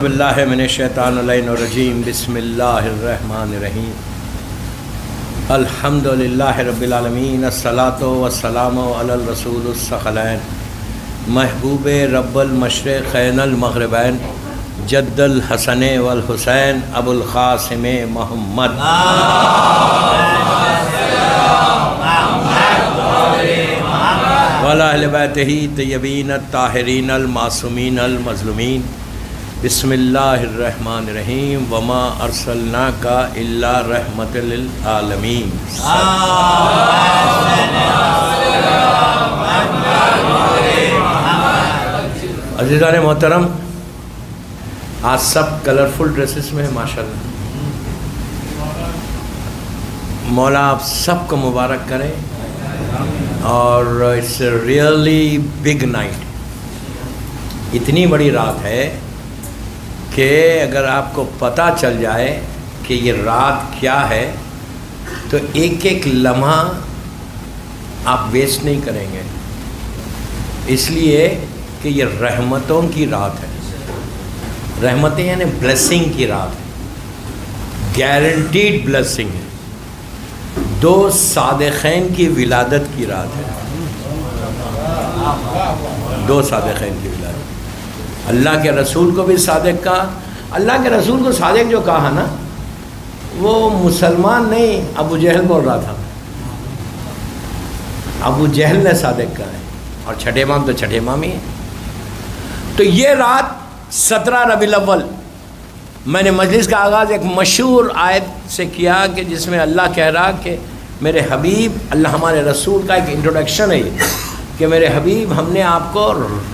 باللہ من الشیطان الرجیم بسم اللہ الرحمن الرحیم الحمدللہ رب العالمین الصلاۃ والسلام علی الرسول الثقلین محبوب رب المشرقین المغربین جد الحسن والحسین ابو القاسم محمد وعلی اہل بیتہ طیبین الطاہرین المعصومین المظلومین بسم اللہ الرحمن الرحیم وما ارسلناک الا رحمۃ للعالمین۔ عزیزان محترم، آج سب کلرفل ڈریسز میں ہیں ماشاءاللہ۔ مولا آپ سب کو مبارک کرے، اور it's a really big night, اتنی بڑی رات ہے کہ اگر آپ کو پتہ چل جائے کہ یہ رات کیا ہے تو ایک ایک لمحہ آپ ویسٹ نہیں کریں گے، اس لیے کہ یہ رحمتوں کی رات ہے۔ رحمتیں یعنی بلیسنگ کی رات ہے، گارنٹیڈ بلیسنگ ہے۔ دو صادقین کی ولادت کی رات ہے، دو صادقین کی ولادت۔ اللہ کے رسول کو بھی صادق کہا۔ اللہ کے رسول کو صادق جو کہا نا، وہ مسلمان نہیں، ابو جہل بول رہا تھا۔ ابو جہل نے صادق کہا ہے، اور چھٹے امام تو چھٹے امام ہی ہیں۔ تو یہ رات 17 ربیع الاول، میں نے مجلس کا آغاز ایک مشہور آیت سے کیا کہ جس میں اللہ کہہ رہا کہ میرے حبیب، اللہ ہمارے رسول کا ایک انٹروڈکشن ہے یہ کہ میرے حبیب ہم نے آپ کو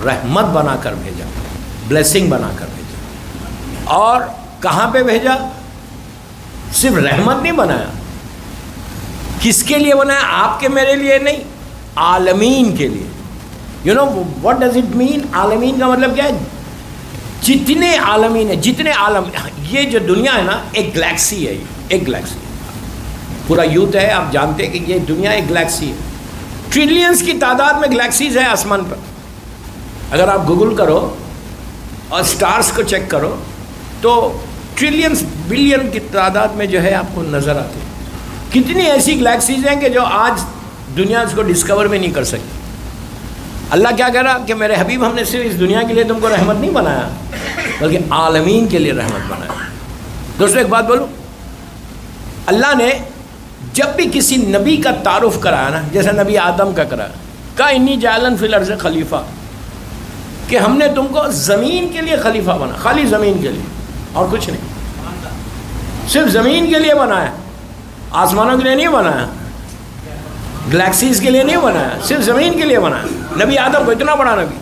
رحمت بنا کر بھیجا، بلیسنگ بنا کر بھیجا۔ اور کہاں پہ بھیجا؟ صرف رحمت نہیں بنایا، کس کے لیے بنایا؟ آپ کے میرے لیے نہیں، عالمین کے لیے۔ You know what does it mean? عالمین کا مطلب کیا ہے؟ جتنے عالمین ہیں، جتنے عالم، یہ جو دنیا ہے نا ایک گلیکسی ہے، ایک گلیکسی پورا یوتھ ہے۔ آپ جانتے ہیں کہ یہ دنیا ایک گلیکسی ہے، ٹریلینز کی تعداد میں گلیکسیز ہیں آسمان پر۔ اگر آپ گوگل کرو اور سٹارز کو چیک کرو تو ٹریلینز بلین کی تعداد میں جو ہے آپ کو نظر آتی ہے۔ کتنی ایسی گلیکسیز ہیں کہ جو آج دنیا اس کو ڈسکور بھی نہیں کر سکتی۔ اللہ کیا کہہ رہا کہ میرے حبیب ہم نے صرف اس دنیا کے لیے تم کو رحمت نہیں بنایا بلکہ عالمین کے لیے رحمت بنایا۔ دوستو ایک بات بولوں، اللہ نے جب بھی کسی نبی کا تعارف کرایا نا، جیسے نبی آدم کا کرایا، کہا انی جاعلن فی الارض خلیفہ، کہ ہم نے تم کو زمین کے لیے خلیفہ بنا، خالی زمین کے لیے اور کچھ نہیں، صرف زمین کے لیے بنایا، آسمانوں کے لیے نہیں بنایا، گلیکسیز کے لیے نہیں بنایا، صرف زمین کے لیے بنایا۔ نبی آدم کو اتنا بڑا نبی،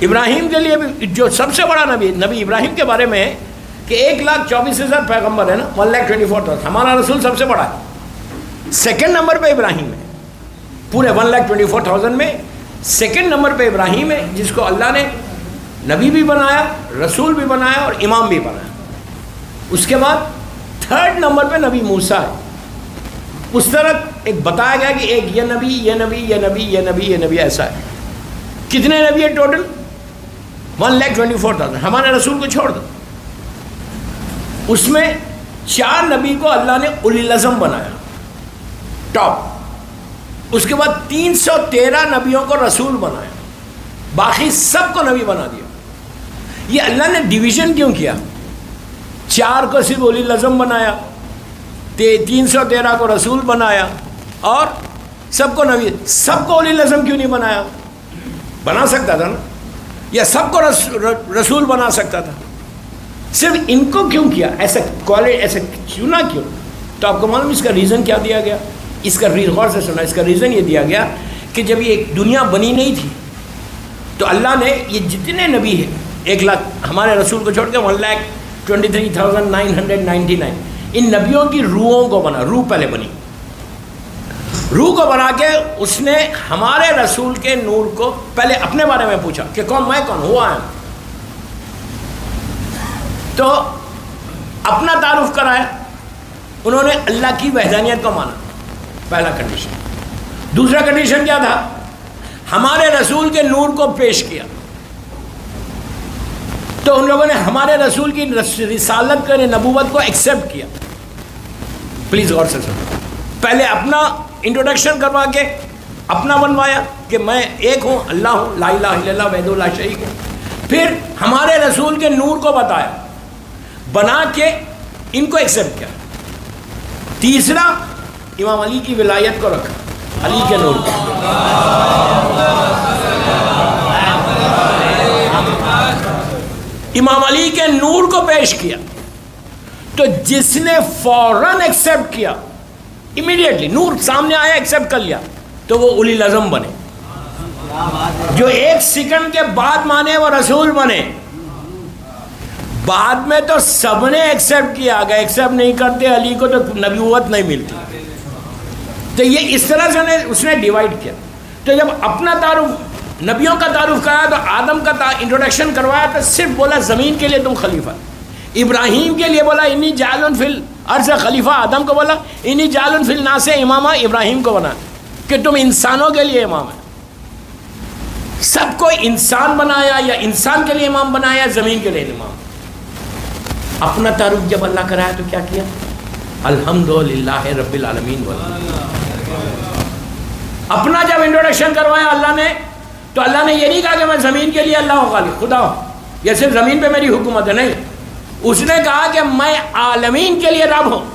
ابراہیم کے لیے بھی جو سب سے بڑا نبی، نبی ابراہیم کے بارے میں کہ 1,24,000 پیغمبر ہے نا، 1,24,000، ہمارا رسول سب سے بڑا ہے۔ سیکنڈ نمبر پہ ابراہیم ہے، پورے 1,24,000 میں سیکنڈ نمبر پہ ابراہیم ہے، جس کو اللہ نے نبی بھی بنایا، رسول بھی بنایا اور امام بھی بنایا۔ اس کے بعد تھرڈ نمبر پہ نبی موسیٰ ہے۔ اس طرح ایک بتایا گیا کہ ایک یہ نبی، یہ نبی، یہ نبی، یہ نبی، یہ نبی، ایسا ہے۔ کتنے نبی ہے ٹوٹل؟ 1,24,000۔ ہمارے رسول کو چھوڑ دو، اس میں 4 نبی کو اللہ نے اولی العزم بنایا، ٹاپ۔ اس کے بعد 313 نبیوں کو رسول بنایا، باقی سب کو نبی بنا دیا۔ یہ اللہ نے ڈویژن کیوں کیا؟ 4 کو صرف اولی العزم بنایا، 313 کو رسول بنایا، اور سب کو نبی۔ سب کو اولی العزم کیوں نہیں بنایا؟ بنا سکتا تھا نا، یا سب کو رسول بنا سکتا تھا، صرف ان کو کیوں کیا؟ ایسے چنا کیوں؟ تو آپ کو معلوم اس کا ریزن کیا دیا گیا؟ اس کا غور سے سنا، اس کا ریزن یہ دیا گیا کہ جب یہ ایک دنیا بنی نہیں تھی تو اللہ نے یہ جتنے نبی ہیں، 1,00,000 ہمارے رسول کو چھوڑ کے 1,23,999، ان نبیوں کی روحوں کو بنا، روح پہلے بنی، روح کو بنا کے اس نے ہمارے رسول کے نور کو پہلے اپنے بارے میں پوچھا کہ کون، میں کون ہوا ہے، تو اپنا تعارف کرایا، انہوں نے اللہ کی وحدانیت کو مانا، پہلا کنڈیشن۔ دوسرا کنڈیشن کیا تھا؟ ہمارے رسول کے نور کو پیش کیا، تو ان لوگوں نے ہمارے رسول کی رسالت کو، نبوت کو ایکسیپٹ کیا. پلیز غور سے سنو. پہلے اپنا انٹروڈکشن کروا کے اپنا بنوایا کہ میں ایک ہوں، اللہ ہوں، لا الہ الا اللہ وحدہ لا شریک ہے. پھر ہمارے رسول کے نور کو بتایا، بنا کے ان کو ایکسیپٹ کیا. تیسرا امام علی کی ولایت کو رکھا، علی کے نور کو. امام علی کے نور کو پیش کیا. تو جس نے فوراً ایکسیپٹ کیا، امیڈیٹلی نور سامنے آیا ایکسیپٹ کر لیا، تو وہ اولی العزم بنے. جو ایک سیکنڈ کے بعد مانے وہ رسول بنے. بعد میں تو سب نے ایکسیپٹ کیا، اگر ایکسیپٹ نہیں کرتے علی کو تو نبوت نہیں ملتی. تو یہ اس طرح سے اس نے ڈیوائڈ کیا. تو جب اپنا تعارف، نبیوں کا تعارف کرایا تو آدم کا انٹروڈکشن کروایا تو صرف بولا زمین کے لیے تم خلیفہ. ابراہیم کے لیے بولا انی جعل فی الارض خلیفہ. آدم کو بولا انی جعل فی الناس امامہ. ابراہیم کو بنا کہ تم انسانوں کے لیے امام ہے. سب کو انسان بنایا، یا انسان کے لیے امام بنایا، زمین کے لیے امام. اپنا تعارف جب اللہ کرایا تو کیا کیا؟ الحمدللہ رب العالمین. اپنا جب انٹروڈکشن کروایا اللہ نے، تو اللہ نے یہ نہیں کہا کہ میں زمین کے لیے اللہ ہوں، خالق خدا ہوں، یہ صرف زمین پہ میری حکومت ہے. نہیں، اس نے کہا کہ میں عالمین کے لیے رب ہوں.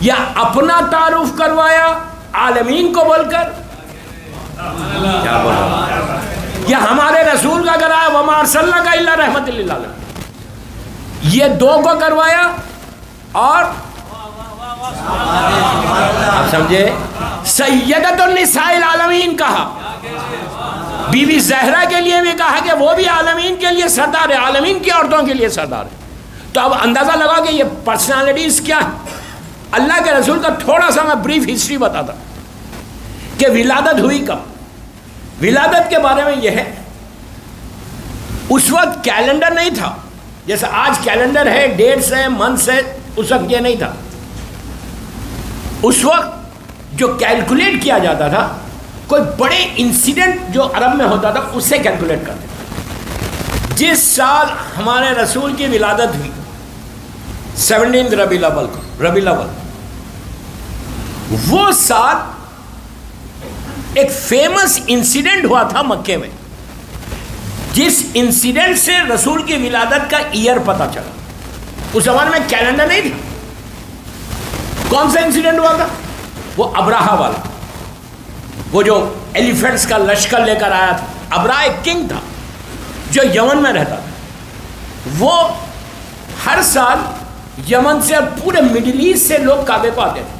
یا اپنا تعارف کروایا عالمین کو بول کر، کیا بولا؟ یا ہمارے رسول کا کرایا وما ارسلناک الا رحمۃ للعالمین. یہ دو کو کروایا. اور آپ سمجھے، سیدۃ النساء العالمین کہا. بی بی زہرا کے لیے بھی کہا کہ وہ بھی عالمین کے لیے سردار ہے، عالمین کی عورتوں کے لیے سردار ہے. تو اب اندازہ لگا کہ یہ پرسنالٹیز کیا ہے. اللہ کے رسول کا تھوڑا سا میں بریف ہسٹری بتاتا کہ ولادت ہوئی کب. ولادت کے بارے میں یہ ہے، اس وقت کیلنڈر نہیں تھا جیسے آج کیلنڈر ہے، ڈیٹس ہیں، منتھس ہے. اس وقت یہ نہیں تھا. اس وقت جو کیلکولیٹ کیا جاتا تھا، کوئی بڑے انسیڈنٹ جو عرب میں ہوتا تھا اس سے کیلکولیٹ کرتے تھے. جس سال ہمارے رسول کی ولادت ہوئی 17 ربیع الاول کو، ربیع الاول، وہ سال ایک فیمس انسیڈنٹ ہوا تھا مکے میں، جس انسیڈنٹ سے رسول کی ولادت کا ایئر پتہ چلا. اس زمانے میں کیلنڈر نہیں تھا. کون سا انسیڈنٹ ہوا تھا؟ وہ ابراہا والا، وہ جو ایلیفینٹس کا لشکر لے کر آیا تھا. ابراہ ایک کنگ تھا جو یمن میں رہتا تھا. وہ ہر سال یمن سے اور پورے مڈل ایسٹ سے لوگ کعبے کو آتے تھے،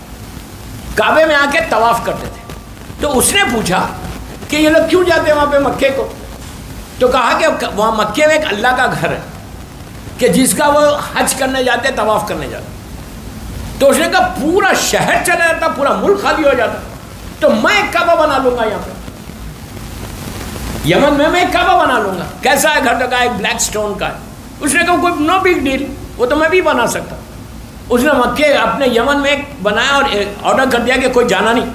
کعبے میں آ کے طواف کرتے تھے. تو اس نے پوچھا کہ یہ لوگ کیوں جاتے ہیں وہاں پہ مکے کو؟ تو کہا کہ وہاں مکے میں ایک اللہ کا گھر ہے کہ جس کا وہ حج کرنے جاتے، طواف کرنے جاتے. تو اس نے کہا پورا شہر چلا جاتا، پورا ملک خالی ہو جاتا، تو میں ایک کعبہ بنا لوں گا یہاں پہ یمن میں ایک کعبہ بنا لوں گا. کیسا ہے گھر؟ تو کہا ایک بلیک سٹون کا ہے. اس نے کہا کوئی نو بگ ڈیل، وہ تو میں بھی بنا سکتا. اس نے مکے اپنے یمن میں ایک بنایا اور آرڈر کر دیا کہ کوئی جانا نہیں.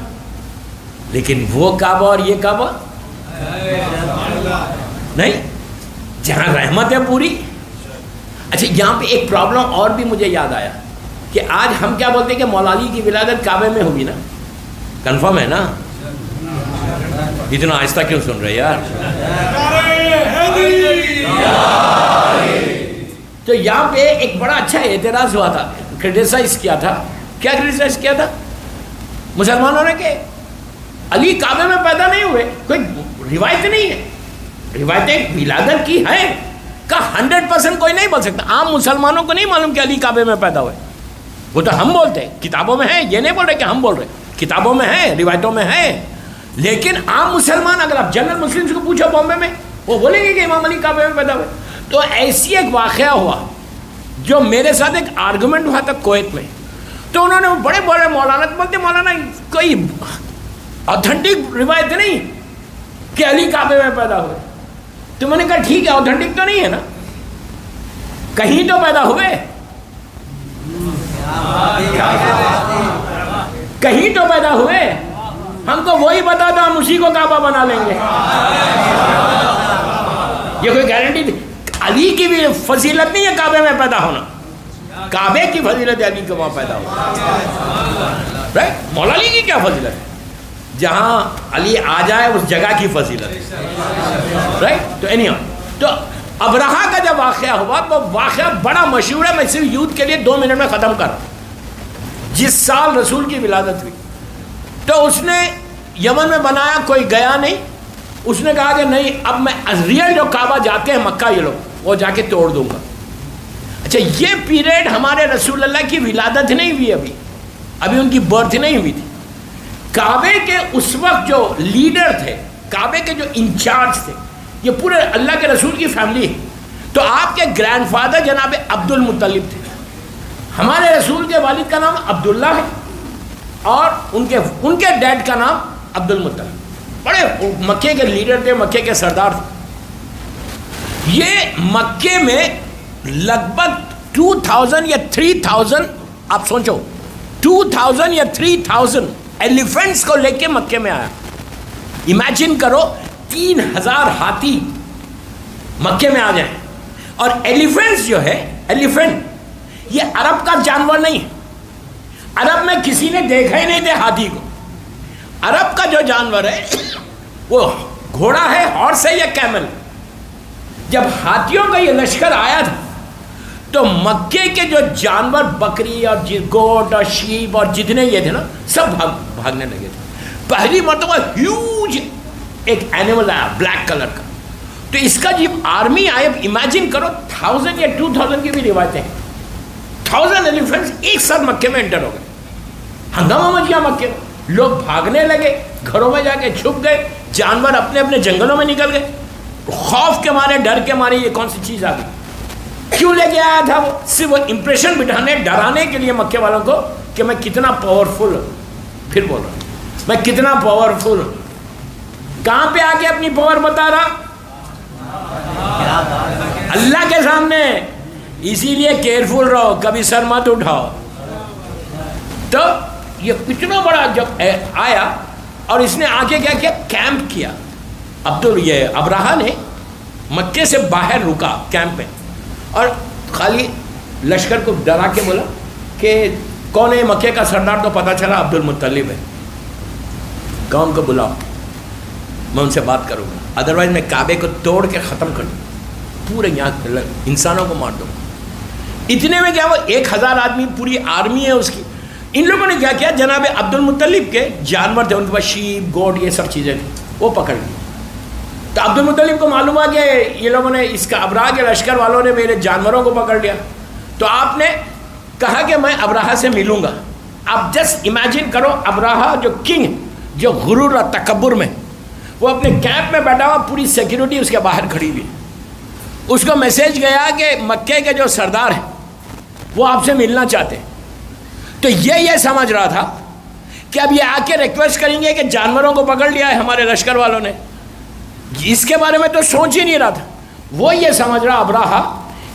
لیکن وہ کعبہ اور یہ کعبہ نہیں، جہاں رحمت ہے پوری. اچھا، یہاں پہ ایک پرابلم اور بھی مجھے یاد آیا کہ آج ہم کیا بولتے ہیں کہ مولا علی کی ولادت کعبے میں ہوگی نا. کنفرم ہے نا؟ اتنا آہستہ کیوں سن رہے یار؟ تو یہاں پہ ایک بڑا اچھا اعتراض ہوا تھا، کرٹیسائز کیا تھا. کیا کرٹیسائز کیا تھا مسلمانوں نے؟ کہ علی کعبے میں پیدا نہیں ہوئے، کوئی روایت نہیں ہے. روایتیں ولادت کی ہے کا 100% کوئی نہیں بول سکتا. عام مسلمانوں کو نہیں معلوم کہ علی کعبے میں پیدا ہوئے. وہ تو ہم بولتے ہیں، کتابوں میں ہے. یہ نہیں بول رہے کہ ہم بول رہے، کتابوں میں ہے، روایتوں میں ہے. لیکن عام مسلمان، اگر آپ جنرل مسلمس کو پوچھو بامبے میں، وہ بولیں گے کہ امام علی کعبے میں پیدا ہوئے. تو ایسی ایک واقعہ ہوا جو میرے ساتھ ایک آرگومنٹ ہوا تھا کویت میں. تو انہوں نے بڑے بڑے مولانا بولتے، مولانا کوئی آتھینٹک روایت نہیں کہ علی کعبے میں پیدا ہوئے. تو میں نے کہا ٹھیک ہے، آتھینٹک تو نہیں ہے نا، کہیں تو پیدا ہوئے، کہیں تو پیدا ہوئے. ہم کو وہی بتا دو، ہم اسی کو کعبہ بنا لیں گے. یہ کوئی گارنٹی تھی؟ علی کی بھی فضیلت نہیں ہے کعبے میں پیدا ہونا، کعبے کی فضیلت ہے علی کے وہاں پیدا ہونا، رائٹ؟ مولا علی کی کیا فضیلت ہے؟ جہاں علی آ جائے اس جگہ کی فضیلت، رائٹ؟ تو اینی تو ابرہہ کا جب واقعہ ہوا وہ واقعہ بڑا مشہور ہے، میں صرف یوتھ کے لیے 2 منٹ میں ختم کر رہا ہوں۔ جس سال رسول کی ولادت ہوئی تو اس نے یمن میں بنایا، کوئی گیا نہیں، اس نے کہا کہ نہیں اب میں ریئل جو کعبہ جاتے ہیں مکہ یہ لوگ وہ جا کے توڑ دوں گا۔ اچھا یہ پیریڈ ہمارے رسول اللہ کی ولادت نہیں ہوئی، ابھی ان کی برتھ نہیں ہوئی تھی۔ کعبے کے اس وقت جو لیڈر تھے، کعبے کے جو انچارج تھے، یہ پورے اللہ کے رسول کی فیملی ہے۔ تو آپ کے گرینڈ فادر جناب عبد المطلب تھے، ہمارے رسول کے والد کا نام عبداللہ ہے اور ان کے ڈیڈ کا نام عبد المطلب، بڑے مکے کے لیڈر تھے، مکے کے سردار تھے۔ یہ مکے میں لگ بھگ 2000 یا 3000، آپ سوچو 2000 یا 3000 ایلیفینٹس کو لے کے مکے میں آیا۔ امیجن کرو 3000 ہاتھی مکے میں آ جائیں، اور ایلیفینٹس جو ہے، ایلیفینٹ یہ عرب کا جانور نہیں ہے، عرب میں کسی نے دیکھا ہی نہیں تھے ہاتھی کو۔ عرب کا جو جانور ہے وہ گھوڑا ہے، ہارس ہے یا کیمل۔ جب ہاتھیوں کا یہ لشکر آیا تھا تو مکے کے جو جانور، بکری اور گوٹ اور شیپ اور جتنے یہ تھے نا، سب بھاگنے لگے تھے۔ پہلی مرتبہ ہیوج ایک اینیمل آیا بلیک کلر کا، تو اس کا جب آرمی آئے، امیجن کرو 1000 یا 2000 کی بھی روایتیں ہیں، 1000 ایلیفینٹس ایک ساتھ مکے میں انٹر ہو گئے، ہنگامہ مچ گیا مکے میں، لوگ بھاگنے لگے، گھروں میں جا کے چھپ گئے، جانور اپنے اپنے جنگلوں میں نکل گئے، خوف کے مارے، ڈر کے مارے یہ کون سی چیز آ گئی۔ کیوں لے کے آیا تھا وہ؟ صرف وہ امپریشن بٹھانے، ڈرانے کے لیے مکے والوں کو کہ میں کتنا پاورفل ہوں۔ پھر بول رہا ہوں میں کتنا پاورفل ہوں۔ کہاں پہ آ کے اپنی پاور بتا رہا؟ اللہ کے سامنے۔ اسی لیے کیئرفل رہو، کبھی سر مت اٹھاؤ۔ تو یہ کتنا بڑا جب آیا اور اس نے آگے کیا کیا، کیمپ کیا۔ یہ ابرہہ نے مکے سے باہر رکا کیمپ میں، اور خالی لشکر کو ڈرا کے بولا کہ کون ہے مکے کا سردار؟ تو پتہ چلا عبد المطلب ہے۔ کون کو بلاؤ، میں ان سے بات کروں گا، ادروائز میں کعبے کو توڑ کے ختم کر دوں، پورے یہاں انسانوں کو مار دوں۔ اتنے میں کیا وہ 1000 آدمی، پوری آرمی ہے اس کی۔ ان لوگوں نے کیا کیا، جناب عبد المطلب کے جانور تھے، ان کے پاس شیپ، گوٹ، یہ سب چیزیں تھیں، وہ پکڑ لی۔ تو عبد المطلب کو معلوم ہوا کہ یہ لوگوں نے، اس کا ابرہہ کے لشکر والوں نے میرے جانوروں کو پکڑ لیا۔ تو آپ نے کہا کہ میں ابرہہ سے ملوں گا۔ آپ جسٹ امیجن کرو، ابرہہ جو کنگ، جو غرور اور تکبر میں، وہ اپنے کیمپ میں بیٹھا ہوا، پوری سیکیورٹی اس کے باہر کھڑی ہوئی۔ اس کو میسیج گیا کہ مکے کے جو سردار ہیں وہ آپ سے ملنا چاہتے ہیں۔ تو یہ سمجھ رہا تھا کہ اب یہ آ کے ریکویسٹ کریں گے کہ جانوروں کو پکڑ لیا ہے ہمارے لشکر والوں نے، اس کے بارے میں تو سوچ ہی نہیں رہا تھا۔ وہ یہ سمجھ رہا ابرہہ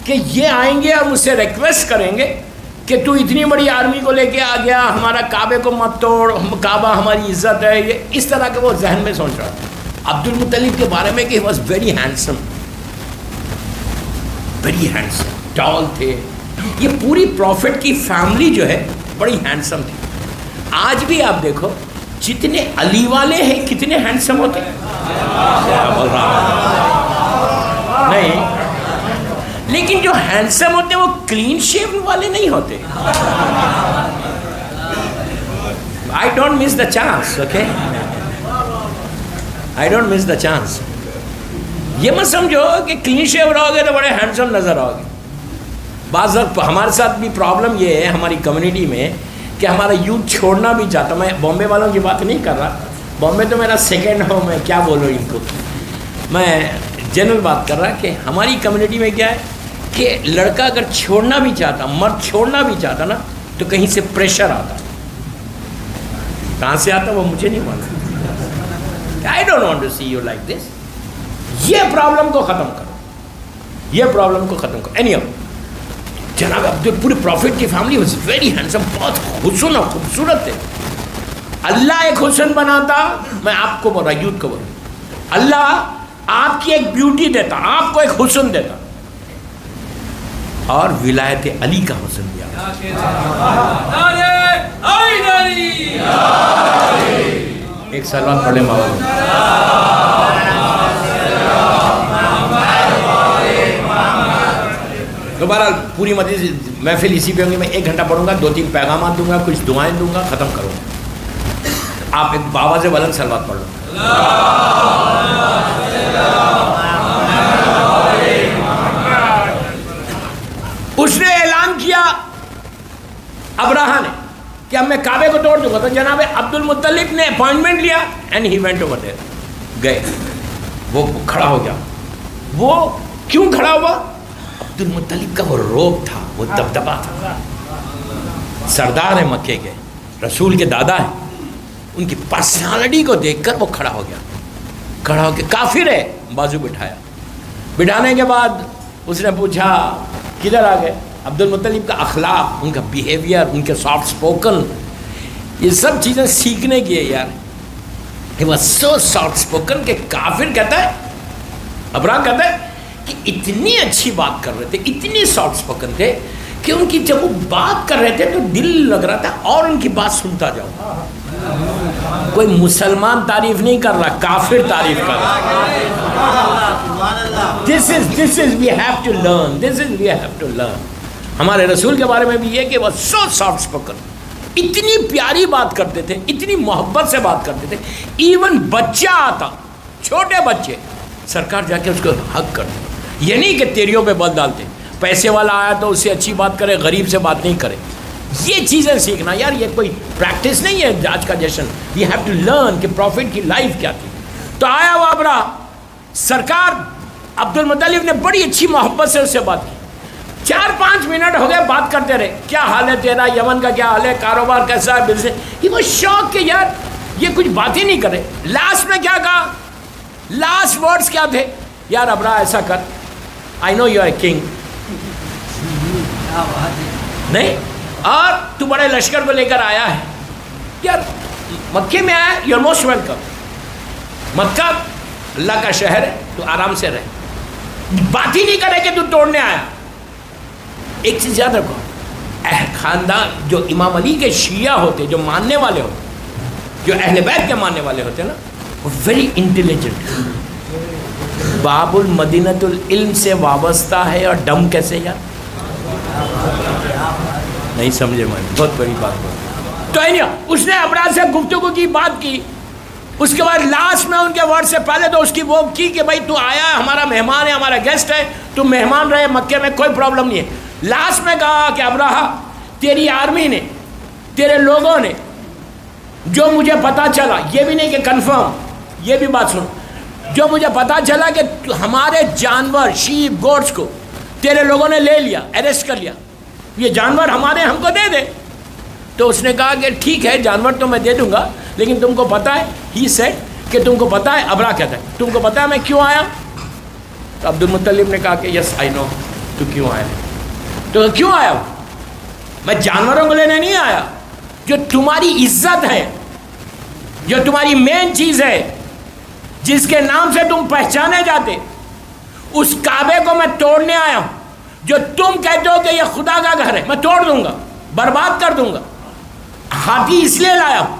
کہ یہ آئیں گے اور مجھ سے ریکویسٹ کریں گے کہ تو اتنی بڑی آرمی کو لے کے آ گیا، ہمارا کعبے کو مت توڑ، کعبہ ہماری عزت ہے، یہ اس طرح کے وہ ذہن میں سوچ رہا تھا عبد المطلب کے بارے میں کہ he was very handsome, very handsome, tall تھے۔ یہ پوری پروفٹ کی فیملی جو ہے بڑی ہینڈسم تھی۔ آج بھی آپ دیکھو جتنے علی والے ہیں کتنے ہینڈسم ہوتے ہیں، نہیں، لیکن جو ہینڈسم ہوتے ہیں وہ کلین شیو والے نہیں ہوتے۔ I don't miss the chance, okay? I don't miss the chance. یہ مت سمجھو کہ کلین شیو رہو گے تو بڑے ہینڈسم نظر آؤ گے۔ بعض وقت ہمارے ساتھ بھی پرابلم یہ ہے ہماری کمیونٹی میں کہ ہمارا یوتھ چھوڑنا بھی چاہتا۔ میں بامبے والوں کی بات نہیں کر رہا، بامبے تو میرا سیکنڈ ہوم ہے، کیا بولوں ان کو، میں جنرل بات کر رہا کہ ہماری کمیونٹی میں کیا ہے کہ لڑکا اگر چھوڑنا بھی چاہتا، مرد چھوڑنا بھی چاہتا نا، تو کہیں سے پریشر آتا۔ کہاں سے آتا وہ مجھے نہیں معلوم۔ I don't want to see you like this۔ یہ پرابلم کو ختم کرو، یہ پرابلم کو ختم کرو۔ اینی جناب عبد پورے پروفٹ کی فیملی واز ویری ہینڈسم، بہت حسن اور خوبصورت تھے۔ اللہ ایک حسن بناتا، میں آپ کو بول رہا، یوتھ کو بول رہا، اللہ آپ کی ایک بیوٹی دیتا، آپ کو ایک حسن دیتا، اور ولایت علی کا حسن بھی آ گیا. ایک سلوات پڑھیں مولانا. دوبارہ پوری مجلس محفل اسی پہ ہوں گی. میں 1 گھنٹہ پڑھوں گا, 2-3 پیغامات دوں گا, کچھ دعائیں دوں گا, ختم کروں گا. آپ ایک بابا سے بلند سلوات پڑھ لو. اس نے اعلان کیا ابراہ نے کہ اب میں کعبے کو توڑ دوں گا. تو جناب عبد المطلب نے اپوائنٹمنٹ لیا and he went over there. گئے, وہ کھڑا ہو گیا. وہ کیوں کھڑا ہوا؟ عبد المطلب کا وہ روب تھا, وہ دبدبا تھا. سردار ہیں مکے کے, رسول کے دادا ہیں, ان کی پرسنالٹی کو دیکھ کر وہ کھڑا ہو گیا. کھڑا ہو کے کافر ہے, بازو بٹھایا. بٹھانے کے بعد اس نے پوچھا کدھر آ گئے؟ عبد المطلب کا اخلاق, ان کا بیہیویئر, ان کے سافٹ اسپوکن, یہ سب چیزیں سیکھنے کی ہے یار. He was so soft spoken کہ کافر کہتا ہے, ابراہ کہتا ہے کہ اتنی اچھی بات کر رہے تھے, اتنی سافٹ اسپوکن تھے کہ ان کی جب وہ بات کر رہے تھے تو دل لگ رہا تھا اور ان کی بات سنتا جاؤ. کوئی مسلمان تعریف نہیں کر رہا, کافر تعریف کر رہا. This is we have to learn. This is we have to learn. ہمارے رسول کے بارے میں بھی یہ کہ وہ so soft spoken, اتنی پیاری بات کرتے تھے, اتنی محبت سے بات کرتے تھے. ایون بچہ آتا, چھوٹے بچے, سرکار جا کے اس کو حق کرتے. یہ نہیں کہ تیریوں پہ بل ڈالتے. پیسے والا آیا تو اس سے اچھی بات کرے, غریب سے بات نہیں کرے. یہ چیزیں سیکھنا یار, یہ کوئی پریکٹس نہیں ہے آج کا جشن. وی ہیو ٹو لرن کہ پروفٹ کی لائف کیا تھی. تو آیا وہ ابراہ, سرکار عبد المطلب نے بڑی اچھی محبت سے اس سے بات کی. 4-5 منٹ ہو گئے بات کرتے رہے. کیا حال ہے تیرا, یمن کا کیا حال ہے, کاروبار کیسا ہے, بزنس. یہ وہ شوق کہ یار یہ کچھ بات ہی نہیں کرے. لاسٹ میں کیا کہا, لاسٹ ورڈز کیا تھے؟ یار ابراہ ایسا کر, آئی نو یو آر اے کنگ, نہیں, اور تو بڑے لشکر کو لے کر آیا ہے یار, مکے میں آیا, یو آر موسٹ ویلکم. مکہ اللہ کا شہر ہے, تو آرام سے رہے. بات ہی نہیں کرے کہ تو توڑنے آیا. ایک چیز یاد رکھو, خاندان جو امام علی کے شیعہ ہوتے, جو ماننے والے ہوتے, جو اہل بیت کے ماننے والے ہوتے نا, وہ ویری انٹیلیجنٹ. باب المدینۃ العلم سے وابستہ ہے, اور ڈم کیسے یار, نہیں سمجھے میں, بہت بڑی بات ہے. تو اس نے ابراہ سے گفتگو کی, بات کی. اس کے بعد لاسٹ میں ان کے ورڈ سے پہلے تو اس کی وہ کی کہ بھائی تو آیا ہے, ہمارا مہمان ہے, ہمارا گیسٹ ہے, تو مہمان رہے مکے میں, کوئی پرابلم نہیں ہے. لاسٹ میں کہا کہ ابراہ, تیری آرمی نے, تیرے لوگوں نے, جو مجھے پتا چلا, یہ بھی نہیں کہ کنفرم, یہ بھی بات سنو, جو مجھے پتا چلا کہ ہمارے جانور, شیپ, گوٹس کو تیرے لوگوں نے لے لیا, اریسٹ کر لیا, یہ جانور ہمارے, ہم کو دے دے. تو اس نے کہا کہ ٹھیک ہے, جانور تو میں دے دوں گا, لیکن تم کو پتا ہے, ہی سیڈ کہ تم کو پتا ہے, ابراہ کہتا ہے تم کو پتا ہے میں کیوں آیا. تو عبد المطلب نے کہا کہ یس آئی نو, تو کیوں آیا. تو کیوں آیا, میں جانوروں کو لینے نہیں آیا, جو تمہاری عزت ہے, جو تمہاری مین چیز ہے, جس کے نام سے تم پہچانے جاتے, اس کعبے کو میں توڑنے آیا ہوں. جو تم کہتے ہو کہ یہ خدا کا گھر ہے, میں توڑ دوں گا, برباد کر دوں گا. ہاتھی اس لیے لایا ہوں.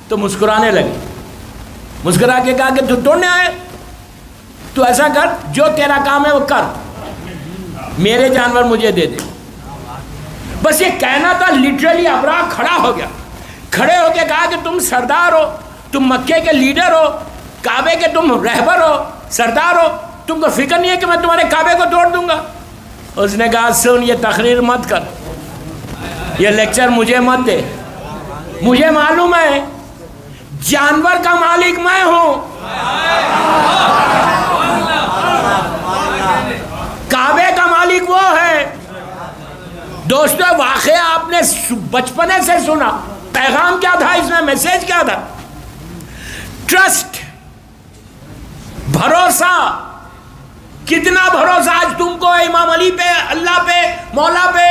تو مسکرانے لگے, مسکرا کے کہا کہ تو توڑنے آئے, تو ایسا کر, جو تیرا کام ہے وہ کر, میرے جانور مجھے دے دے. بس یہ کہنا تھا. لٹرلی ابراہ کھڑا ہو گیا, کھڑے ہو کے کہا کہ تم سردار ہو, تم مکے کے لیڈر ہو, کعبے کے تم رہبر ہو, سردار ہو, تم کو فکر نہیں ہے کہ میں تمہارے کعبے کو توڑ دوں گا. اس نے کہا سن, یہ تقریر مت کر, یہ لیکچر مجھے مت دے, مجھے معلوم ہے جانور کا مالک میں ہوں, کعبے کا مالک وہ ہے. دوستو واقعہ آپ نے بچپنے سے سنا, پیغام کیا تھا اس میں, میسج کیا تھا؟ ٹرسٹ, بھروسہ. کتنا بھروسہ آج تم کو امام علی پہ, اللہ پہ, مولا پہ.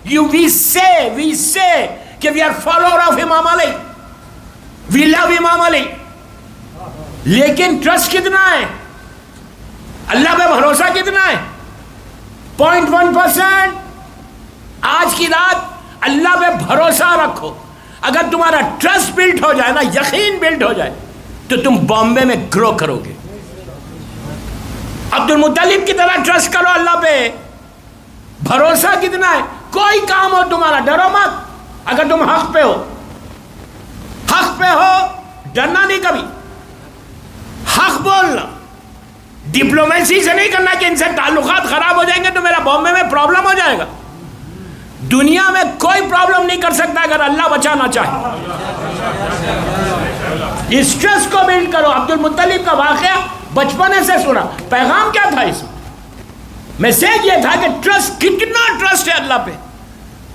وی سے کہ وی آر فالوور آف امام علی, وی لو امام علی, لیکن ٹرسٹ کتنا ہے, اللہ پہ بھروسہ کتنا ہے؟ 0.1%. آج کی رات اللہ پہ بھروسہ رکھو. اگر تمہارا ٹرسٹ بلڈ ہو جائے نا، یقین بلڈ ہو جائے، تو تم بامبے میں گرو کرو گے. عبد المطلب کی طرح ٹرسٹ کرو اللہ پہ. بھروسہ کتنا ہے؟ کوئی کام ہو تمہارا ڈرو مت. اگر تم حق پہ ہو، حق پہ ہو، ڈرنا نہیں کبھی. حق بولنا، ڈپلومیسی سے نہیں کرنا کہ ان سے تعلقات خراب ہو جائیں گے تو میرا بامبے میں پرابلم ہو جائے گا. دنیا میں کوئی پرابلم نہیں کر سکتا اگر اللہ بچانا چاہے. اس ٹرسٹ کو بلڈ کرو. عبد المطلب کا واقعہ بچپنے سے سنا. پیغام کیا تھا اس میں؟ میسیج یہ تھا کہ ٹرسٹ، کتنا ٹرسٹ ہے اللہ پہ.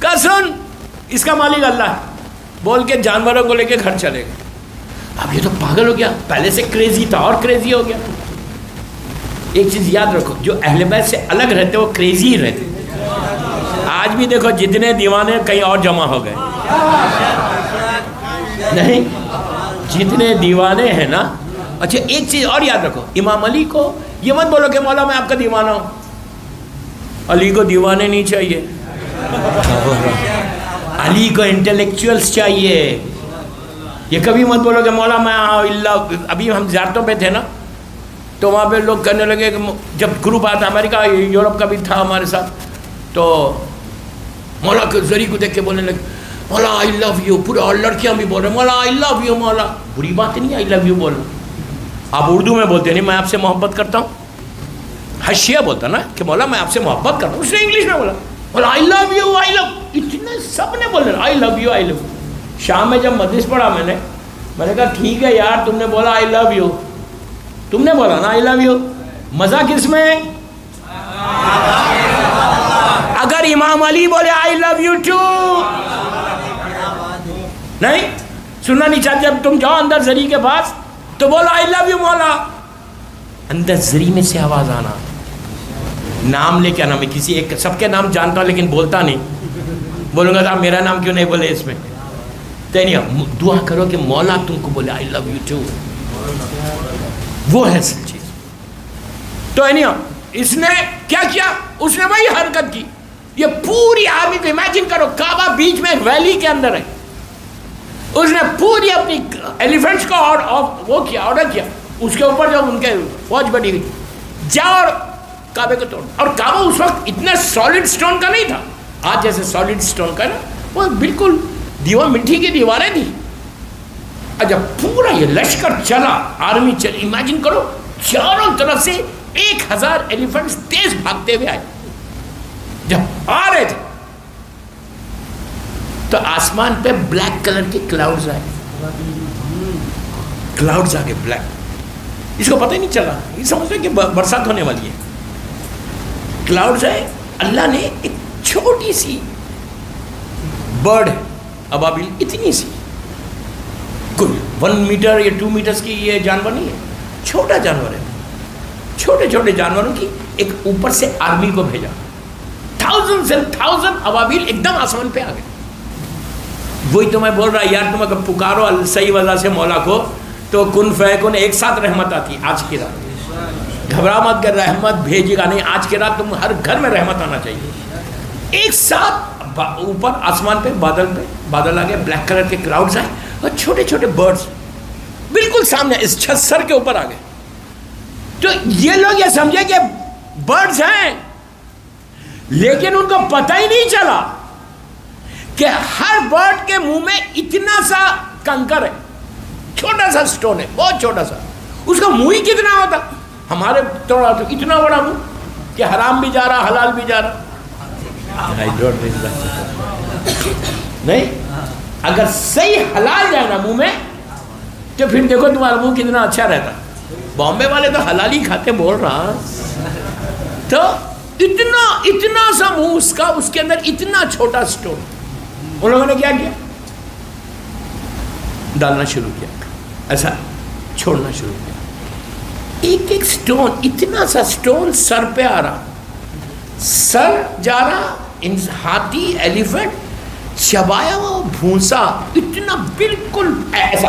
کہ سن، اس کا مالک اللہ ہے، بول کے جانوروں کو لے کے گھر چلے گئے. اب یہ تو پاگل ہو گیا، پہلے سے کریزی تھا اور کریزی ہو گیا. ایک چیز یاد رکھو، جو اہل بیت سے الگ رہتے وہ کریزی ہی رہتے. آج بھی دیکھو جتنے دیوانے کہیں اور جمع ہو گئے. نہیں، جتنے دیوانے ہیں نا. اچھا ایک چیز اور یاد رکھو، امام علی کو یہ مت بولو کہ مولا میں آپ کا دیوانہ ہوں. علی کو دیوانے نہیں چاہیے، علی کو انٹلیکچوئلس چاہیے. یہ کبھی مت بولو کہ مولا میں اللہ. ابھی ہم زیارتوں پہ تھے نا، تو وہاں پہ لوگ کہنے لگے کہ جب گروپ آتا امریکہ یورپ کا بھی تھا ہمارے ساتھ، تو مولا کے ذریعے کو دیکھ کے بولنے لگے مولا آئی لو یو. پورا، اور لڑکیاں بھی بول رہے مولا آئی لو یو. مولا بری بات نہیں آئی لو یو بولنا. آپ اردو میں بولتے نہیں میں آپ سے محبت کرتا ہوں. حشیہ بولتا نا کہ مولا میں آپ سے محبت کرتا ہوں. اس نے انگلش میں بولا مولا آئی لو یو، آئی لو. اتنے سب نے بولے آئی لو یو، آئی لو. شام میں جب مجلس پڑھا میں نے کہا ٹھیک ہے یار، تم نے بولا آئی لو یو، تم نے بولا نا آئی لو یو. مزہ کس میں؟ اگر امام علی بولے آئی لو یو ٹو، نہیں سننا نہیں چاہتے. جب تم جاؤ اندر زری کے پاس تو بولو آئی لو یو مولا. اندر زری میں سے آواز آنا، نام لے کے آنا. میں کسی ایک سب کے نام جانتا ہوں لیکن بولتا نہیں. بولوں گا صاحب میرا نام کیوں نہیں بولے اس میں؟ تو نہیں، دعا کرو کہ مولا تم کو بولے آئی لو یو ٹو. وہ ہے اصل چیز. تو نہیں، اس نے کیا کیا؟ اس نے وہی حرکت کی. یہ پوری آرمی کو امیجن کرو، کعبہ بیچ میں ایک ویلی کے اندر ہے. اس نے پوری اپنی ایلیفنٹس کو وہ کیا، آرڈر کیا. اس کے اوپر جب ان کے فوج بڑی ہوئی، جا اور کعبے کو توڑ. اور کعبہ اس وقت اتنا سالڈ سٹون کا نہیں تھا، آج جیسے سالڈ سٹون کا نا، وہ بالکل دیوار مٹی کی دیواریں تھی. جب پورا یہ لشکر چلا، آرمی چلی، امیجن کرو چاروں طرف سے 1000 ایلیفنٹس تیز بھاگتے ہوئے آئے. جب آ رہے تھے تو آسمان پہ بلیک کلر کے کلاؤڈز آئے. کلاؤڈز آگے بلیک. اس کو پتہ ہی نہیں چلا، یہ سمجھتے کہ برسات ہونے والی ہے. کلاؤڈز آئے. اللہ نے ایک چھوٹی سی برڈ ہے ابابیل، اتنی سی، کوئی 1 میٹر یا 2 میٹرز کی یہ جانور نہیں ہے، چھوٹا جانور ہے. چھوٹے چھوٹے جانوروں کی ایک اوپر سے آرمی کو بھیجا. 1000 ابابیل ایک دم آسمان پہ آ گئے. وہی تو میں بول رہا یار، تم اگر پکارو صحیح وجہ سے مولا کو تو کن فیکن ایک ساتھ رحمت آتی. آج کی رات گھبرا مت کر، رحمت بھیجے گا نہیں. آج کی رات تم ہر گھر میں رحمت آنا چاہیے. ایک ساتھ اوپر آسمان پہ بادل آ گئے، بلیک کلر کے کلاؤڈز آئے اور چھوٹے چھوٹے برڈز بالکل سامنے اس چھت سر کے اوپر آ گئے. تو یہ لوگ یہ سمجھے کہ برڈز ہیں، لیکن ان کو پتہ ہی نہیں چلا کہ ہر برڈ کے منہ میں اتنا سا کنکر ہے، چھوٹا سا سٹون ہے، بہت چھوٹا سا. اس کا منہ ہی کتنا ہوتا؟ ہمارے تھوڑا تو اتنا بڑا منہ کہ حرام بھی جا رہا، حلال بھی جا رہا. نہیں، اگر صحیح حلال جائے نا منہ میں تو پھر دیکھو تمہارا منہ کتنا اچھا رہتا. بامبے والے تو حلال ہی کھاتے، بول رہا. تو اتنا سا منہ اس کا، اس کے اندر اتنا چھوٹا سٹون. ان لوگوں نے کیا کیا؟ ڈالنا شروع کیا، ایسا چھوڑنا شروع کیا. ایک ایک سٹون، اتنا سا سٹون سر پہ آ رہا، سر جا رہا. ہاتھی، ایلیفنٹ چبایا ہوا بھونسا، اتنا بالکل ایسا.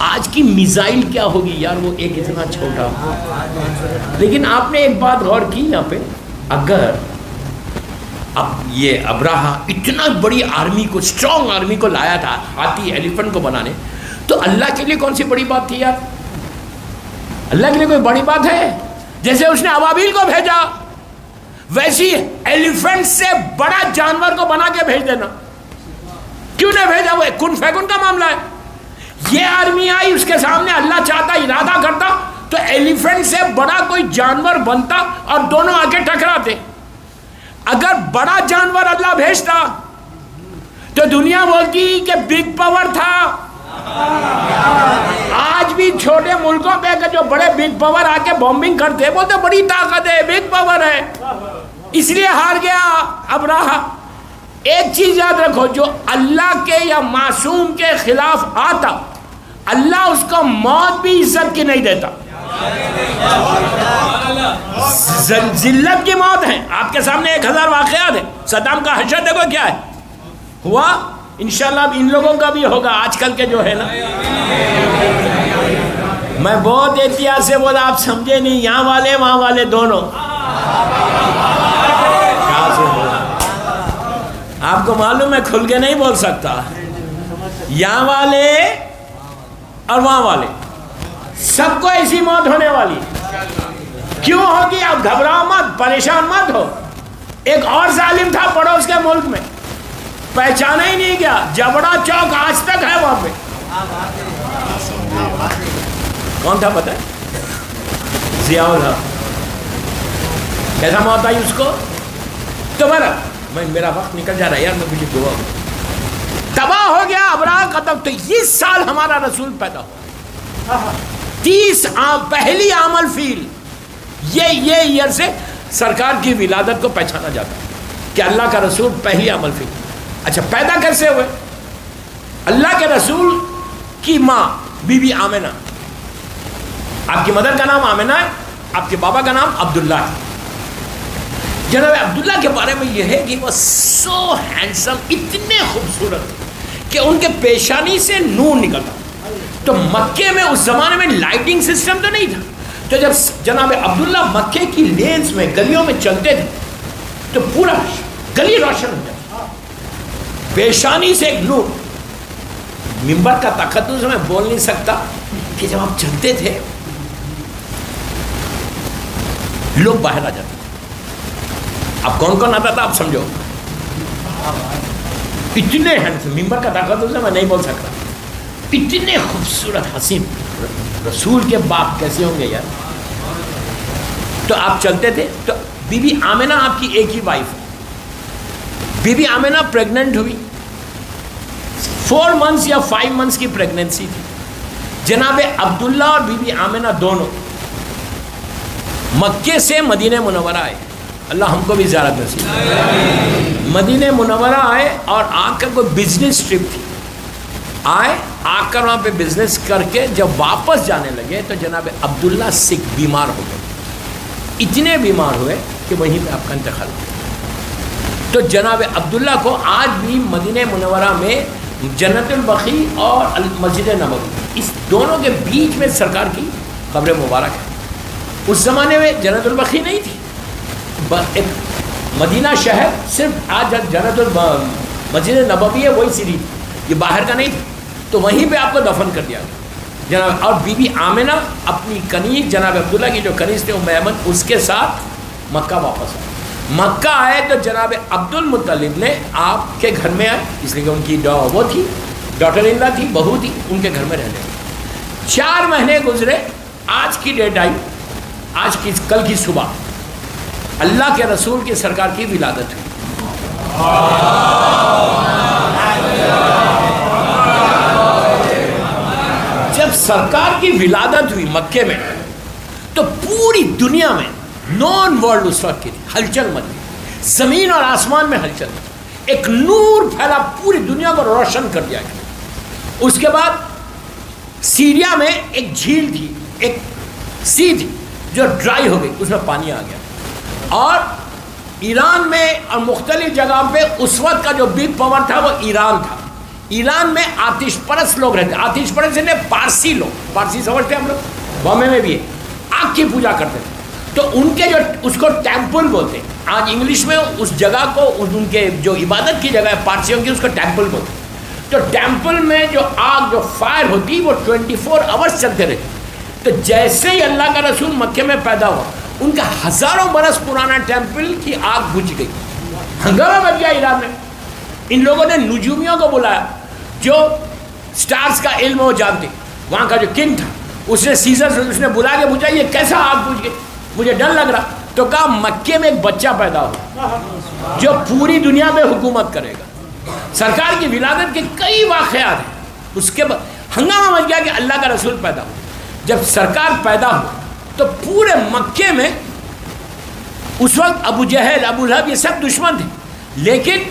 آج کی میزائل کیا ہوگی یار، وہ ایک اتنا چھوٹا. لیکن آپ نے ایک بات غور کی یہاں پہ، اگر اب یہ ابراہا اتنا بڑی آرمی کو، اسٹرانگ آرمی کو لایا تھا ہاتھی ایلیفنٹ کو بنانے، تو اللہ کے لیے کون سی بڑی بات تھی یار؟ اللہ کے لیے کوئی بڑی بات ہے؟ جیسے اس نے ابابیل کو بھیجا، ویسی ایلیفنٹ سے بڑا جانور کو بنا کے بھیج دینا، کیوں نہیں بھیجا؟ وہ کن فیکن کا معاملہ ہے. یہ آرمی آئی، اس کے سامنے اللہ چاہتا، ارادہ کرتا تو ایلیفنٹ سے بڑا کوئی جانور بنتا اور دونوں آگے ٹکراتے. اگر بڑا جانور اللہ بھیجتا تو دنیا بولتی کہ بگ پاور تھا. آج بھی چھوٹے ملکوں پہ جو بڑے بگ پاور آ کے بومبنگ کرتے بولتے بڑی طاقت ہے، بگ پاور ہے، اس لیے ہار گیا ابراہا. ایک چیز یاد رکھو، جو اللہ کے یا معصوم کے خلاف آتا اللہ اس کو موت بھی عزت کی نہیں دیتا. ذلت کی موت ہے. آپ کے سامنے 1000 واقعات ہیں. صدام کا حشر دیکھو کیا ہے ہوا. انشاءاللہ اب ان لوگوں کا بھی ہوگا، آج کل کے جو ہے نا. میں بہت احتیاط سے بولا، آپ سمجھے نہیں، یہاں والے وہاں والے دونوں. آپ کو معلوم ہے کھل کے نہیں بول سکتا. یہاں والے اور وہاں والے سب کو ایسی موت ہونے والی. کیوں ہوگی؟ آپ گھبراؤ مت، پریشان مت ہو. ایک اور ظالم تھا پڑوس کے ملک میں، پہچانا ہی نہیں گیا. جبڑا چوک آج تک ہے وہاں پہ. کون تھا پتہ ہے؟ ضیاء الحق. کیسا موت آئی اس کو؟ تمہارا میرا وقت نکل جا رہا ہے یار، میں مجھے دعا تباہ ہو گیا ابراہ ختم. تو اس سال ہمارا رسول پیدا ہوا 30 پہلی عام الفیل. یہ ایئر سے سرکار کی ولادت کو پہچانا جاتا ہے کہ اللہ کا رسول پہلی عام الفیل. اچھا پیدا کیسے ہوئے؟ اللہ کے رسول کی ماں بی بی آمنہ. آپ کی مدر کا نام آمنہ ہے، آپ کے بابا کا نام عبداللہ ہے. جناب عبداللہ کے بارے میں یہ ہے کہ وہ سو ہینڈسم، اتنے خوبصورت کہ ان کے پیشانی سے نور نکلتا. تو مکے میں اس زمانے میں لائٹنگ سسٹم تو نہیں تھا، تو جب جناب عبداللہ مکے کی لینز میں گلیوں میں چلتے تھے تو پورا گلی روشن ہو جاتی، پیشانی سے ایک نور. ممبر کا تقدس میں بول نہیں سکتا کہ جب آپ چلتے تھے لوگ باہر آ جاتے. اب کون کون آتا تھا آپ سمجھو. اتنے ہینڈسم، ممبر کا تقدس میں نہیں بول سکتا، اتنے خوبصورت حسین. رسول کے باپ کیسے ہوں گے یار. تو آپ چلتے تھے تو بی بی آمنہ آپ کی ایک ہی وائف ہے. بی بی آمنہ پریگننٹ ہوئی، 4 منتھس یا 5 منتھس کی پریگننسی تھی. جناب عبداللہ اور بی بی آمنہ دونوں مکے سے مدینہ منورہ آئے. اللہ ہم کو بھی زیارت نصیب. مدینہ منورہ آئے اور آ کر کوئی بزنس ٹرپ تھی، آئے آ کر وہاں پہ بزنس کر کے جب واپس جانے لگے تو جناب عبداللہ سکھ بیمار ہو گئے. اتنے بیمار ہوئے کہ وہیں پہ آپ کا انتقال ہو. تو جناب عبداللہ کو آج بھی مدینہ منورہ میں جنت البقیع اور مسجد نبوی، اس دونوں کے بیچ میں سرکار کی قبر مبارک ہے. اس زمانے میں جنت البقیع نہیں تھی، ایک مدینہ شہر صرف آج جنت مسجد نبوی ہے وہی سیڑھی، یہ باہر کا نہیں تھا. تو وہیں پہ آپ کو دفن کر دیا گیا جناب. اور بی بی آمنہ اپنی کنیز جناب عبداللہ کی جو کنیز تھے ام ایمن، اس کے ساتھ مکہ واپس آئے. مکہ آئے تو جناب عبد المطلب نے آپ کے گھر میں آئے، اس لیے کہ ان کی وہ تھی ڈاٹر ان لا تھی، بہو تھی، ان کے گھر میں رہنے. 4 مہینے گزرے. آج کی ڈیٹ آئی، آج کی کل کی صبح اللہ کے رسول کی سرکار کی ولادت ہوئی. جب سرکار کی ولادت ہوئی مکے میں تو پوری دنیا میں نون ورلڈ اس وقت کی ہلچل مچی، زمین اور آسمان میں ہلچل مچی. ایک نور پھیلا، پوری دنیا کو روشن کر دیا گیا. اس کے بعد سیریا میں ایک جھیل تھی، ایک سی تھی جو ڈرائی ہو گئی، اس میں پانی آ گیا. اور ایران میں اور مختلف جگہ پہ اس وقت کا جو بگ پاور تھا وہ ایران تھا. ایران میں آتش پرست لوگ رہتے. آتش پرست نے پارسی لوگ، پارسی سمجھتے ہم لوگ، بامبے میں بھی ہے، آگ کی پوجا کرتے تھے. تو ان کے جو اس کو ٹیمپل بولتے ہیں, آج انگلش میں اس جگہ کو ان کے جو عبادت کی جگہ ہے پارسیوں کی, اس کو ٹیمپل بولتے ہیں. تو ٹیمپل میں جو آگ جو فائر ہوتی وہ 24 آورس چلتے رہتے. تو جیسے ہی اللہ کا رسول مکے میں پیدا ہوا, ان کا ہزاروں برس پرانا ٹیمپل کی آگ بجھ گئی, ہنگامہ بچ گیا ایران میں. ان لوگوں نے نجومیوں کو بلایا جو سٹارز کا علم وہ جانتے, وہاں کا جو کنگ تھا اس نے سیزر اس نے بلا کے پوچھا یہ کیسا آگ بجھ گئی, مجھے ڈر لگ رہا. تو کہا مکے میں ایک بچہ پیدا ہوا جو پوری دنیا میں حکومت کرے گا. سرکار کی ولادت کے کئی واقعات ہیں. اس کے بعد ہنگامہ مچ گیا کہ اللہ کا رسول پیدا ہوا. جب سرکار پیدا ہوا تو پورے مکے میں اس وقت ابو جہل ابو لہب یہ سب دشمن تھے, لیکن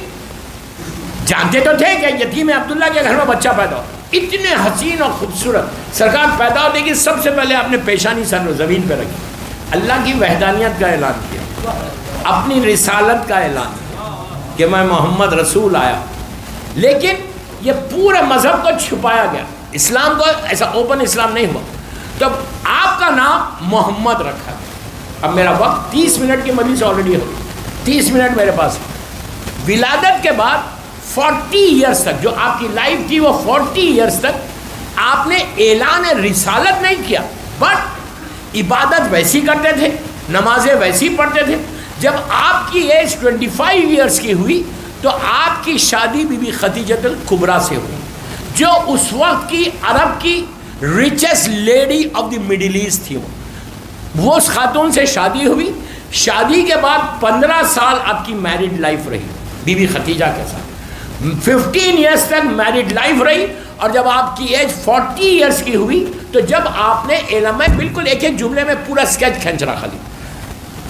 جانتے تو تھے کہ یتیم عبداللہ کے گھر میں بچہ پیدا ہوا. اتنے حسین اور خوبصورت سرکار پیدا ہونے کی سب سے پہلے اپنے پیشانی سر زمین پہ رکھی, اللہ کی وحدانیت کا اعلان کیا, اپنی رسالت کا اعلان کیا کہ میں محمد رسول آیا. لیکن یہ پورے مذہب کو چھپایا گیا, اسلام کو ایسا اوپن اسلام نہیں ہوا. تو آپ کا نام محمد رکھا. اب میرا وقت 30 منٹ کی مجلس آلریڈی ہو گئی, 30 منٹ میرے پاس. ولادت کے بعد 40 ایئرس تک جو آپ کی لائف تھی وہ 40 ایئرس تک آپ نے اعلان رسالت نہیں کیا, بٹ عبادت ویسی کرتے تھے, نمازیں ویسی پڑھتے تھے. جب آپ کی ایج 25 ایئرس کی ہوئی تو آپ کی شادی بی بی خدیجۃ الکبریٰ سے ہوئی, جو اس وقت کی عرب کی richest lady of the middle east تھی. وہ اس خاتون سے شادی ہوئی. شادی کے بعد 15 سال آپ کی میرڈ لائف رہی بی بی خدیجہ کے ساتھ. 15 ایئرس تک میرڈ لائف رہی. اور جب آپ کی ایج 40 ایئرس کی ہوئی تو جب آپ نے علم بالکل ایک ایک جملے میں پورا اسکیچ کھینچ رہا خالی.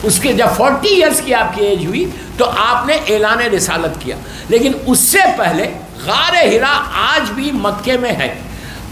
اس کے جب 40 ایئرس کی آپ کی ایج ہوئی تو آپ نے اعلان رسالت کیا. لیکن اس سے پہلے غار حرا آج بھی مکے میں ہے.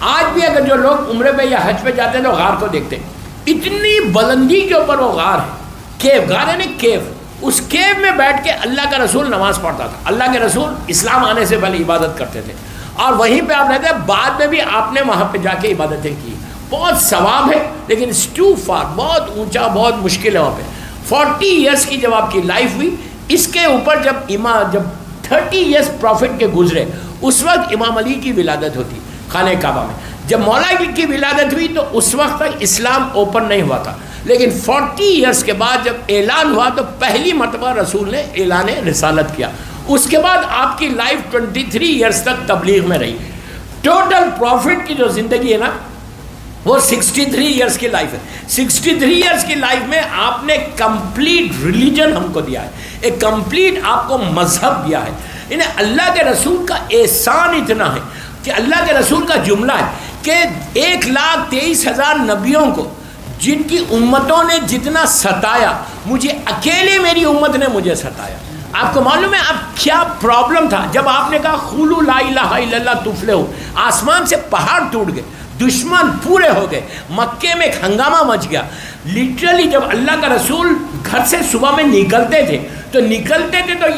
آج بھی اگر جو لوگ عمرے پہ یا حج پہ جاتے ہیں تو غار کو دیکھتے ہیں, اتنی بلندی کے اوپر وہ غار ہے. کیو, غار ہے نا کیو, اس کیو میں بیٹھ کے اللہ کا رسول نماز پڑھتا تھا. اللہ کے رسول اسلام آنے سے پہلے عبادت کرتے تھے اور وہیں پہ آپ رہتے ہیں. بعد میں بھی آپ نے وہاں پہ جا کے عبادتیں کی. بہت ثواب ہے لیکن اٹس ٹو فار, بہت اونچا, بہت مشکل ہے وہاں پہ. 40 ایئرس کی جب آپ کی لائف ہوئی, اس کے اوپر جب 30 ایئرس پروفٹ کے گزرے اس وقت امام علی کی ولادت ہوتی خانہ کعبہ میں. جب مولا علی کی ولادت ہوئی تو اس وقت تک اسلام اوپن نہیں ہوا تھا. لیکن 40 ایئرس کے بعد جب اعلان ہوا تو پہلی مرتبہ رسول نے اعلان رسالت کیا. اس کے بعد آپ کی لائف 23 ایئرس تک تبلیغ میں رہی. ٹوٹل پروفٹ کی جو زندگی ہے نا وہ 63 ایئرس کی لائف ہے. 63 ایئرس کی لائف میں آپ نے کمپلیٹ ریلیجن ہم کو دیا ہے, ایک کمپلیٹ آپ کو مذہب دیا ہے. انہیں اللہ کے رسول کا احسان اتنا ہے کہ اللہ کے رسول کا جملہ ہے کہ 1,23,000 نبیوں کو جن کی امتوں نے جتنا ستایا, مجھے اکیلے میری امت نے مجھے ستایا. آپ کو معلوم ہے اب کیا پرابلم تھا جب آپ نے کہا قولوا لا الہ الا اللہ تفلحوا, آسمان سے پہاڑ ٹوٹ گئے, دشمن پورے ہو گئے, مکے میں ایک ہنگامہ مچ گیا. لٹرلی جب اللہ کا رسول گھر سے صبح میں نکلتے تھے تو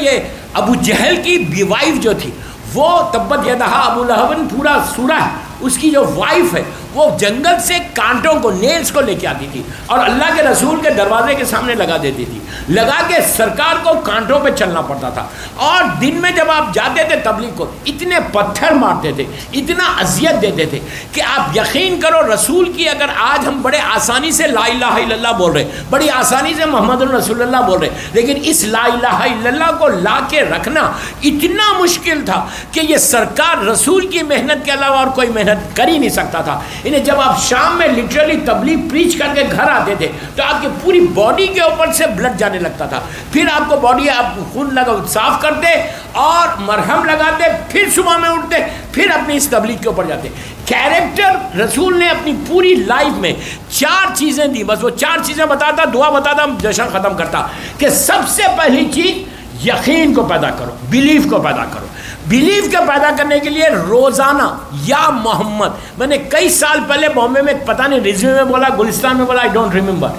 یہ ابو جہل کی بیوائف جو تھی وہ تبت یدہ ابو لہب پورا سورہ ہے, اس کی جو وائف ہے وہ جنگل سے کانٹوں کو, نیلز کو لے کے آتی تھی اور اللہ کے رسول کے دروازے کے سامنے لگا دیتی تھی. لگا کے سرکار کو کانٹوں پہ چلنا پڑتا تھا. اور دن میں جب آپ جاتے تھے تبلیغ کو اتنے پتھر مارتے تھے, اتنا اذیت دیتے تھے کہ آپ یقین کرو رسول کی اگر آج ہم بڑے آسانی سے لا الہ الا اللہ بول رہے, بڑی آسانی سے محمد رسول اللہ بول رہے, لیکن اس لا الہ الا اللہ کو لا کے رکھنا اتنا مشکل تھا کہ یہ سرکار رسول کی محنت کے علاوہ اور کوئی محنت کر ہی نہیں سکتا تھا. انہیں جب آپ شام میں لٹرلی تبلیغ پریچ کر کے گھر آتے تھے تو آپ کی پوری باڈی کے اوپر سے بلڈ جانے لگتا تھا. پھر آپ کو باڈی آپ خون لگا صاف کرتے اور مرہم لگاتے, پھر صبح میں اٹھتے, پھر اپنی اس تبلیغ کے اوپر جاتے. کیریکٹر رسول نے اپنی پوری لائف میں 4 چیزیں دی, بس وہ 4 چیزیں بتاتا, دعا بتاتا, جشن ختم کرتا کہ سب سے پہلی چیز یقین کو پیدا کرو, بیلیف کو پیدا کرو. بیلیف کے پیدا کرنے کے لیے روزانہ یا محمد, میں نے کئی سال پہلے بامبے میں پتہ نہیں رضوی میں بولا, گلستان میں بولا, آئی ڈونٹ ریممبر,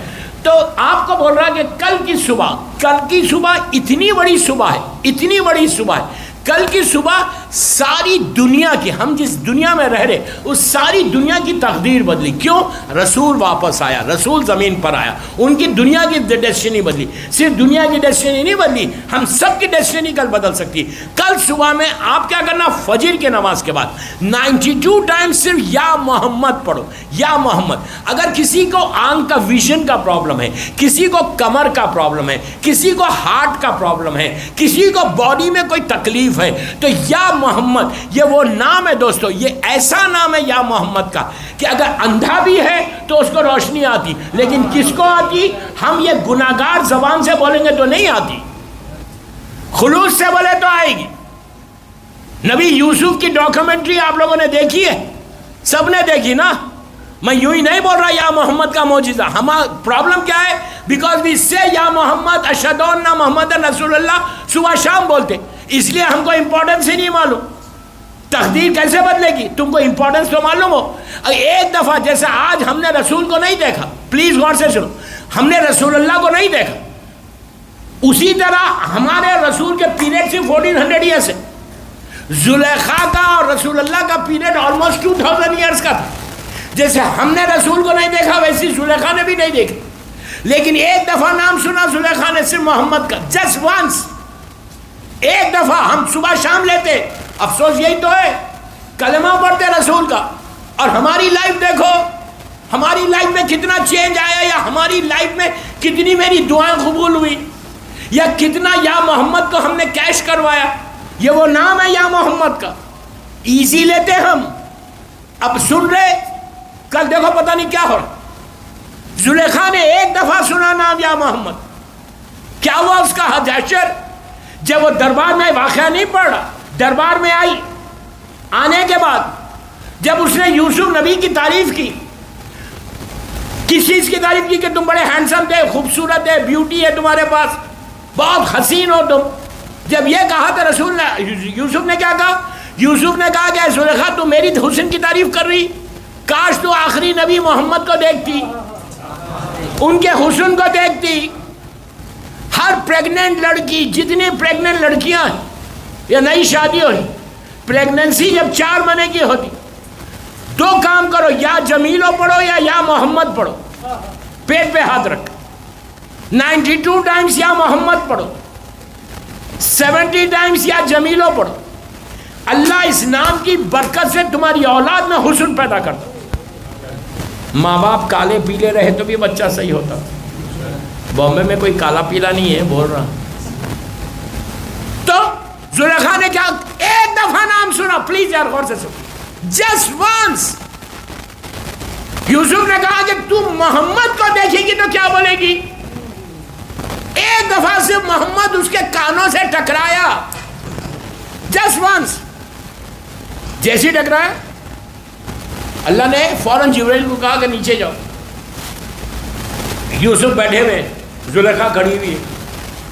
تو آپ کو بول رہا کہ کل کی صبح اتنی بڑی صبح ہے, اتنی بڑی صبح ہے, کل کی صبح ساری دنیا کی, ہم جس دنیا میں رہ رہے اس ساری دنیا کی تقدیر بدلی. کیوں؟ رسول واپس آیا, رسول زمین پر آیا, ان کی دنیا کی ڈیسٹینی بدلی. صرف دنیا کی ڈیسٹینی نہیں بدلی, ہم سب کی ڈیسٹینی کل بدل سکتی. کل صبح میں آپ کیا کرنا, فجر کے نماز کے بعد 92 ٹائمز صرف یا محمد پڑھو, یا محمد. اگر کسی کو آنکھ کا ویژن کا پرابلم ہے, کسی کو کمر کا پرابلم ہے, کسی کو ہارٹ کا پرابلم ہے, کسی کو باڈی میں کوئی تکلیف ہے, تو یا محمد, یہ وہ نام ہے دوستو, یہ ایسا نام ہے یا محمد کا کہ اگر اندھا بھی ہے تو اس کو روشنی آتی, لیکن کس کو آتی؟ ہم یہ گناہگار زبان سے بولیں گے تو نہیں آتی, خلوص سے بولے تو آئے گی. نبی یوسف کی ڈاکومنٹری آپ لوگوں نے دیکھی ہے, سب نے دیکھی نا. میں یوں ہی نہیں بول رہا یا محمد کا معجزہ. ہمارا پرابلم کیا ہے؟ بیکاز وی سے یا محمد اشہد ان محمد رسول اللہ صبح شام بولتے, اس لیے ہم کو امپورٹنس ہی نہیں معلوم. تقدیر کیسے بدلے گی؟ تم کو امپورٹنس تو معلوم ہو. ایک دفعہ جیسے آج ہم نے رسول کو نہیں دیکھا, پلیز غور سے سنو, ہم نے رسول اللہ کو نہیں دیکھا, اسی طرح ہمارے رسول کے پیریڈ سے 1400 ایئرس ہے. زلیخا کا اور رسول اللہ کا پیریڈ آلموسٹ 2000 ایئرس کا تھا. جیسے ہم نے رسول کو نہیں دیکھا ویسی زلیخا نے بھی نہیں دیکھا, لیکن ایک دفعہ نام سنا زلیخا نے صرف محمد کا, جسٹ وانس, ایک دفعہ. ہم صبح شام لیتے, افسوس یہی تو ہے, کلمہ پڑھتے رسول کا, اور ہماری لائف دیکھو, ہماری لائف میں کتنا چینج آیا, یا ہماری لائف میں کتنی میری دعائیں قبول ہوئی, یا کتنا یا محمد کو ہم نے کیش کروایا. یہ وہ نام ہے یا محمد کا, ایزی لیتے ہم. اب سن رہے, کل دیکھو پتہ نہیں کیا ہو رہا. زلیخا نے ایک دفعہ سنا نام یا محمد, کیا ہوا اس کا حشر؟ جب وہ دربار میں واقعہ نہیں پڑھ رہا, دربار میں آئی, آنے کے بعد جب اس نے یوسف نبی کی تعریف کی, کس چیز کی تعریف کی؟ کہ تم بڑے ہینڈسم تھے, خوبصورت ہے, بیوٹی ہے تمہارے پاس, بہت حسین ہو تم. جب یہ کہا تو رسول نے, یوسف نے کیا کہا؟ یوسف نے کہا کہ زلیخا تو میری حسن کی تعریف کر رہی, کاش تو آخری نبی محمد کو دیکھتی, ان کے حسن کو دیکھتی. ہر پریگننٹ لڑکی, جتنی پریگننٹ لڑکیاں ہیں یا نئی شادی ہوئی, پریگننسی جب 4 مہینے کی ہوتی, 2 کام کرو, یا جمیلو پڑھو یا محمد پڑھو, پیٹ پہ ہاتھ رکھ, 92 ٹائمز یا محمد پڑھو, 70 ٹائمز یا جمیلو پڑھو. اللہ اس نام کی برکت سے تمہاری اولاد میں حسن پیدا کرتا. ماں باپ کالے پیلے رہے تو بھی بچہ صحیح ہوتا. بامبے میں کوئی کالا پیلا نہیں ہے بول رہا. تو زلیخا نے کیا, ایک دفعہ نام سنا, پلیز یار غور سے سنو, جسٹ وانس. یوسف نے کہا کہ تم محمد کو دیکھے گی تو کیا بولے گی؟ ایک دفعہ سے محمد اس کے کانوں سے ٹکرایا, جسٹ وانس. جیسے ٹکرایا, اللہ نے فوراً جبرائیل کو کہا کہ نیچے جاؤ. یوسف بیٹھے ہوئے, زلیخا کھڑی ہوئی,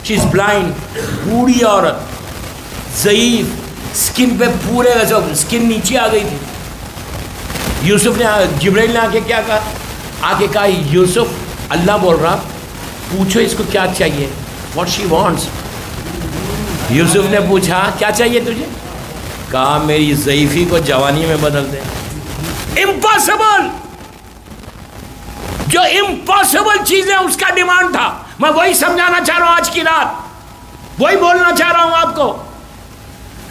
شی از بلائنڈ, بوڑھی عورت, ضعیف, اسکن پہ پورے ویسے اسکن نیچے آ گئی تھی. یوسف نے, جبرائیل نے آ کے کیا کہا, آ کے کہا یوسف اللہ بول رہا, پوچھو اس کو کیا چاہیے, واٹ شی وانٹس. یوسف نے پوچھا کیا چاہیے تجھے؟ کہا میری ضعیفی کو جوانی میں بدل دے. امپاسبل, جو امپاسبل چیز ہے اس کا ڈیمانڈ تھا. میں وہی سمجھانا چاہ رہا ہوں آج کی رات, وہی بولنا چاہ رہا ہوں آپ کو.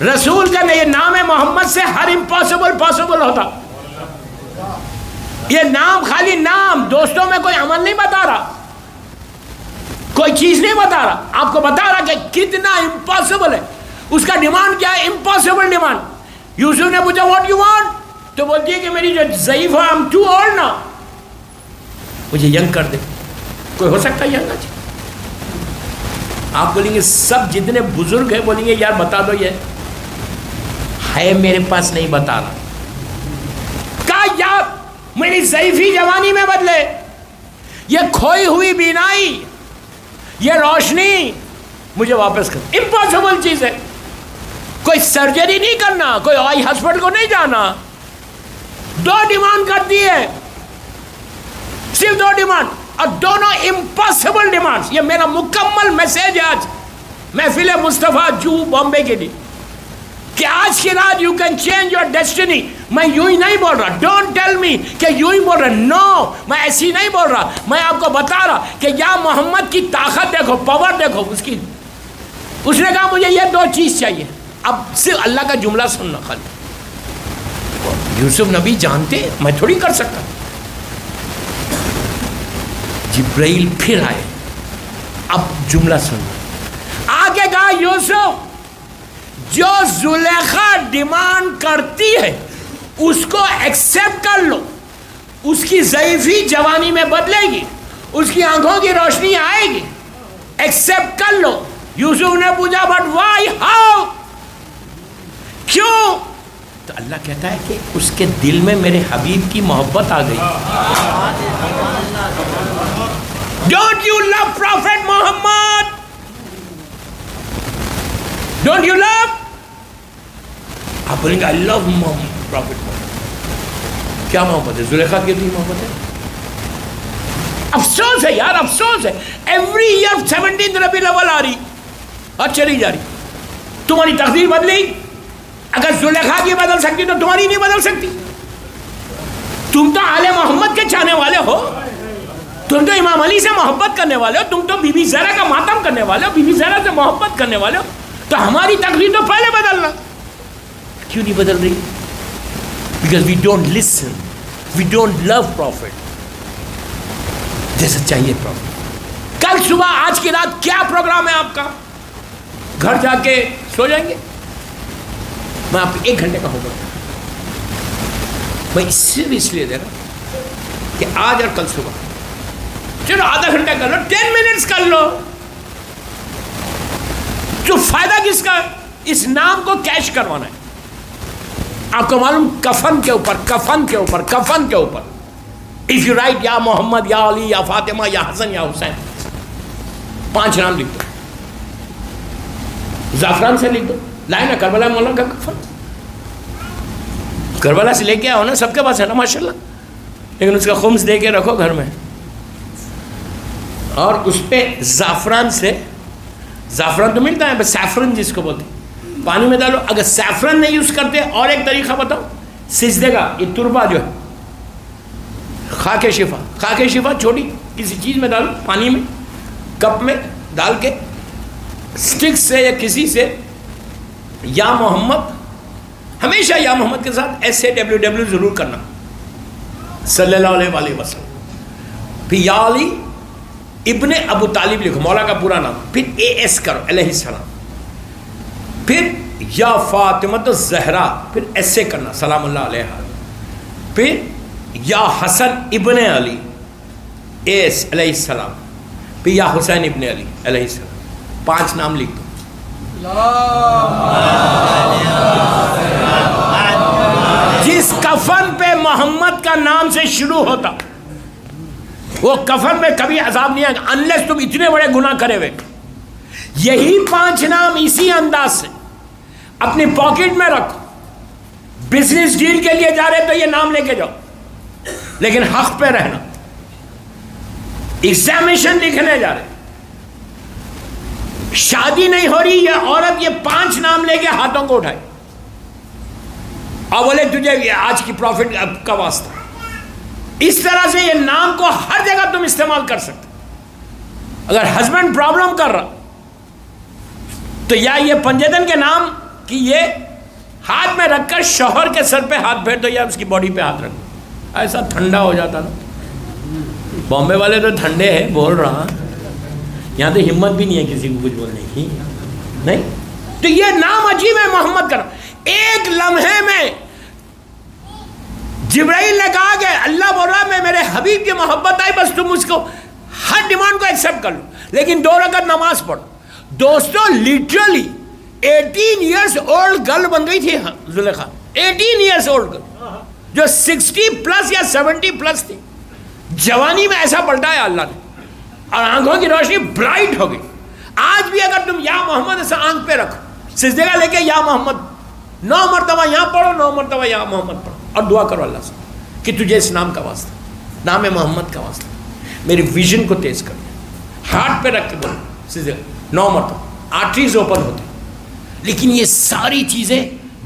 رسول کا یہ نام ہے محمد سے ہر امپاسبل پاسبل ہوتا. یہ نام خالی نام, دوستوں میں کوئی عمل نہیں بتا رہا, کوئی چیز نہیں بتا رہا, آپ کو بتا رہا کہ کتنا امپاسبل ہے. اس کا ڈیمانڈ کیا ہے؟ Impossible demand. یوسف نے پوچھا واٹ یو وانٹ, تو بولتی ہے کہ میری جو ضعیف ہے, I'm too old now, مجھے ینگ کر دے. کوئی ہو سکتا ہے ینگ آج؟ آپ بولیں گے سب جتنے بزرگ ہیں بولیں گے یار بتا دو, یہ ہے میرے پاس نہیں بتا رہا. کہا یار میری ضعیفی جوانی میں بدلے, یہ کھوئی ہوئی بینائی, یہ روشنی مجھے واپس کر. امپاسبل چیز ہے. کوئی سرجری نہیں کرنا, کوئی آئی ہاسپٹل کو نہیں جانا. 2 ڈیمانڈ کرتی ہے, صرف 2 ڈیمانڈ, اور دونوں امپاسبل ڈیمانڈ. یہ میرا مکمل میسج ہے آج محفل مصطفیٰ جو بامبے کے لیے, کہ آج کی رات you can change your destiny. میں یوں ہی نہیں بول رہا, ڈونٹ ٹیل می کہ یوں ہی بول رہا, نو, میں ایسی نہیں بول رہا. میں آپ کو بتا رہا کہ یا محمد کی طاقت دیکھو, پاور دیکھو اس کی. اس نے کہا مجھے یہ دو چیز چاہیے. اب صرف اللہ کا جملہ سننا خالی. یوسف نبی جانتے میں تھوڑی کر سکتا. جبرائیل پھر آئے. اب جملہ سننا. آگے کہا یوسف جو زلیخا ڈیمانڈ کرتی ہے اس کو ایکسپٹ کر لو. اس کی ضعیفی جوانی میں بدلے گی, اس کی آنکھوں کی روشنی آئے گی, ایکسپٹ کر لو. یوسف نے پوچھا بٹ وائی, ہاؤ, کیوں؟ تو اللہ کہتا ہے کہ اس کے دل میں میرے حبیب کی محبت آ گئی. Don't you love prophet Muhammad? Don't you love? آپ بولیں گے آئی لو محمد, پروفیٹ محمد. کیا محبت ہے؟ زلیخا کی بھی محبت ہے. افسوس ہے یار, افسوس ہے. ایوری ایئر 17 ربیع الاول آ رہی اور چلی جا رہی. تمہاری تقدیر بدلی. اگر زلیخا کی بدل سکتی تو تمہاری نہیں بدل سکتی. تم تو آل محمد کے چاہنے والے ہو, تم تو امام علی سے محبت کرنے والے ہو, تم تو بی بی زہرا کا ماتم کرنے والے ہو, بی بی زہرا سے محبت کرنے والے ہو. تو ہماری تقدیر تو پہلے بدلنا. کیوں نہیں بدل رہی؟ Because we don't listen, we don't love prophet جیسا چاہیے پروفٹ. کل صبح, آج کی رات کیا پروگرام ہے آپ کا؟ گھر جا کے سو جائیں گے؟ میں آپ کو 1 گھنٹے کا ہوگا. میں صرف اس لیے دے رہا کہ آج اور کل صبح, چلو آدھا گھنٹہ کر لو, 10 منٹس کر لو. جو فائدہ کس کا ہے؟ اس نام کو کیش کروانا ہے. آپ کو معلوم, کفن کے اوپر, کفن کے اوپر, کفن کے اوپر if you write یا محمد, یا علی, یا فاطمہ, یا حسن, یا حسین, 5 نام لکھ دو. زعفران سے لکھ دو. لائے نا کربلا مولا کا کفن, کربلا سے لے کے آؤ نا, سب کے پاس ہے نا ماشاءاللہ, لیکن اس کا خمس دے کے رکھو گھر میں, اور اس پہ زعفران سے, زعفران تو ملتا ہے بس سیفرن جس کو بولتے, پانی میں ڈالو. اگر سیفرن نہیں یوز کرتے, اور ایک طریقہ بتاؤ, سجدے کا یہ تربا جو ہے, خاک شفا, خاک شفا چھوٹی کسی چیز میں ڈالو, پانی میں, کپ میں ڈال کے, سٹک سے یا کسی سے یا محمد, ہمیشہ یا محمد کے ساتھ SAWW ضرور کرنا, صلی اللہ علیہ وسلم. پھر یا علی ابن ابو طالب لکھو, مولا کا پورا نام, پھر AS کرو, علیہ السلام. پھر یا فاطمہ زہرا, پھر ایسے کرنا, سلام اللہ علیہ. پھر یا حسن ابن علی, AS علیہ السلام. پھر یا حسین ابن علی علیہ السلام. 5 نام لکھ دو. جس کفن پہ محمد کا نام سے شروع ہوتا, وہ کفن میں کبھی عذاب نہیں آئے گا انلیس تم اتنے بڑے گناہ کرے ہوئے. یہی 5 نام اسی انداز سے اپنی پاکٹ میں رکھو. بزنس ڈیل کے لیے جا رہے تو یہ نام لے کے جاؤ, لیکن حق پہ رہنا. ایگزامینیشن لکھنے جا رہے, شادی نہیں ہو رہی, یہ عورت یہ 5 نام لے کے ہاتھوں کو اٹھائے اور بولے تجھے یہ آج کی پروفٹ کا واسطہ. اس طرح سے یہ نام کو ہر جگہ تم استعمال کر سکتے. اگر ہسبینڈ پرابلم کر رہا تو یا یہ پنجتن کے نام کی یہ ہاتھ میں رکھ کر شوہر کے سر پہ ہاتھ پھیر دو, یا اس کی باڈی پہ ہاتھ رکھ دو. ایسا ٹھنڈا ہو جاتا نا. بامبے والے تو ٹھنڈے ہیں, بول رہا, یہاں تو ہمت بھی نہیں ہے کسی کو کچھ بولنے کی. نہیں تو یہ نام عجیب ہے محمد کا. ایک لمحے میں جبرائیل نے کہا کہ اللہ بول رہا میں میرے حبیب کی محبت آئی, بس تم اس کو ہر ڈیمانڈ کو ایکسیپٹ کر لو, لیکن 2 رکعت نماز پڑھو. دوستو لٹرلی 18 ایئرس اولڈ گرل بن گئی تھی زلیخا. 18 ایئرس اولڈ گرل جو 60 پلس یا 70 پلس تھی. جوانی میں ایسا پلٹایا اللہ نے, اور آنکھوں کی روشنی برائٹ ہو گئی. آج بھی اگر تم یا محمد ایسا آنکھ پہ رکھو, سجدے کا لے کے یا محمد 9 مرتبہ یہاں پڑھو, 9 مرتبہ یا محمد پڑھو, اور دعا کرو اللہ سے کہ تجھے اس نام کا واسطہ, نام محمد کا واسطہ, میری ویژن کو تیز کر دے. ہارٹ پہ رکھ کے بولو سجدے 9 مرتبہ, آرٹریز اوپن ہوتے. لیکن یہ ساری چیزیں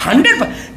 100%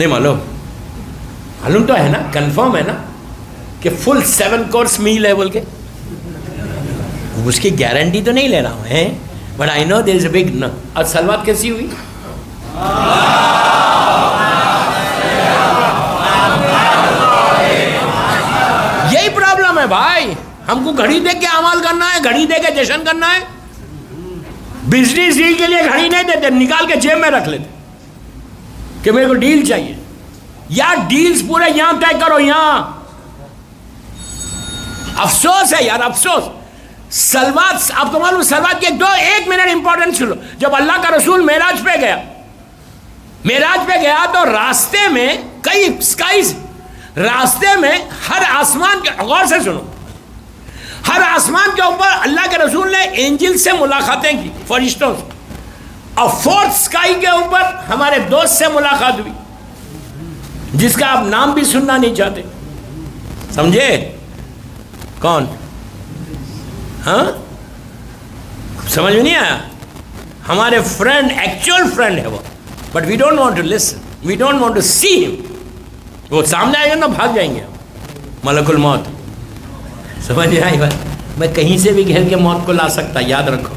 نہیں معلوم؟ معلوم تو ہے نا، کنفرم ہے نا کہ فل 7 کورس میل ہے بول کے. اس کی گارنٹی تو نہیں لے رہا ہوں، but I know there is a big no. اور سلوات کیسی ہوئی؟ یہی پرابلم ہے بھائی. ہم کو گھڑی دیکھ کے اعمال کرنا ہے، گھڑی دے کے جشن کرنا ہے. بزنس ڈیل کے لیے گھڑی نہیں دیتے، نکال کے جیب میں رکھ لیتے کہ میرے کو ڈیل چاہیے. یار ڈیلز پورے یہاں طے کرو، یہاں. افسوس ہے یار، افسوس. سلوات آپ کو معلوم، سلوات کے ایک منٹ امپورٹنٹ سنو. جب اللہ کا رسول معراج پہ گیا تو راستے میں کئی اسکائز، راستے میں ہر آسمان کے، غور سے سنو، ہر آسمان کے اوپر اللہ کے رسول نے اینجل سے ملاقاتیں کی، فرشتوں سے. اور 4th اسکائی کے اوپر ہمارے دوست سے ملاقات ہوئی جس کا آپ نام بھی سننا نہیں چاہتے. سمجھے کون؟ ہاں سمجھ میں نہیں آیا؟ ہمارے فرینڈ، ایکچوئل فرینڈ ہے وہ، but we don't want to listen, we don't want to see him. وہ سامنے آئے گا نا بھاگ جائیں گے. ملک الموت، سمجھ میں آئی بات؟ میں کہیں سے بھی گھر کے موت کو لا سکتا، یاد رکھو.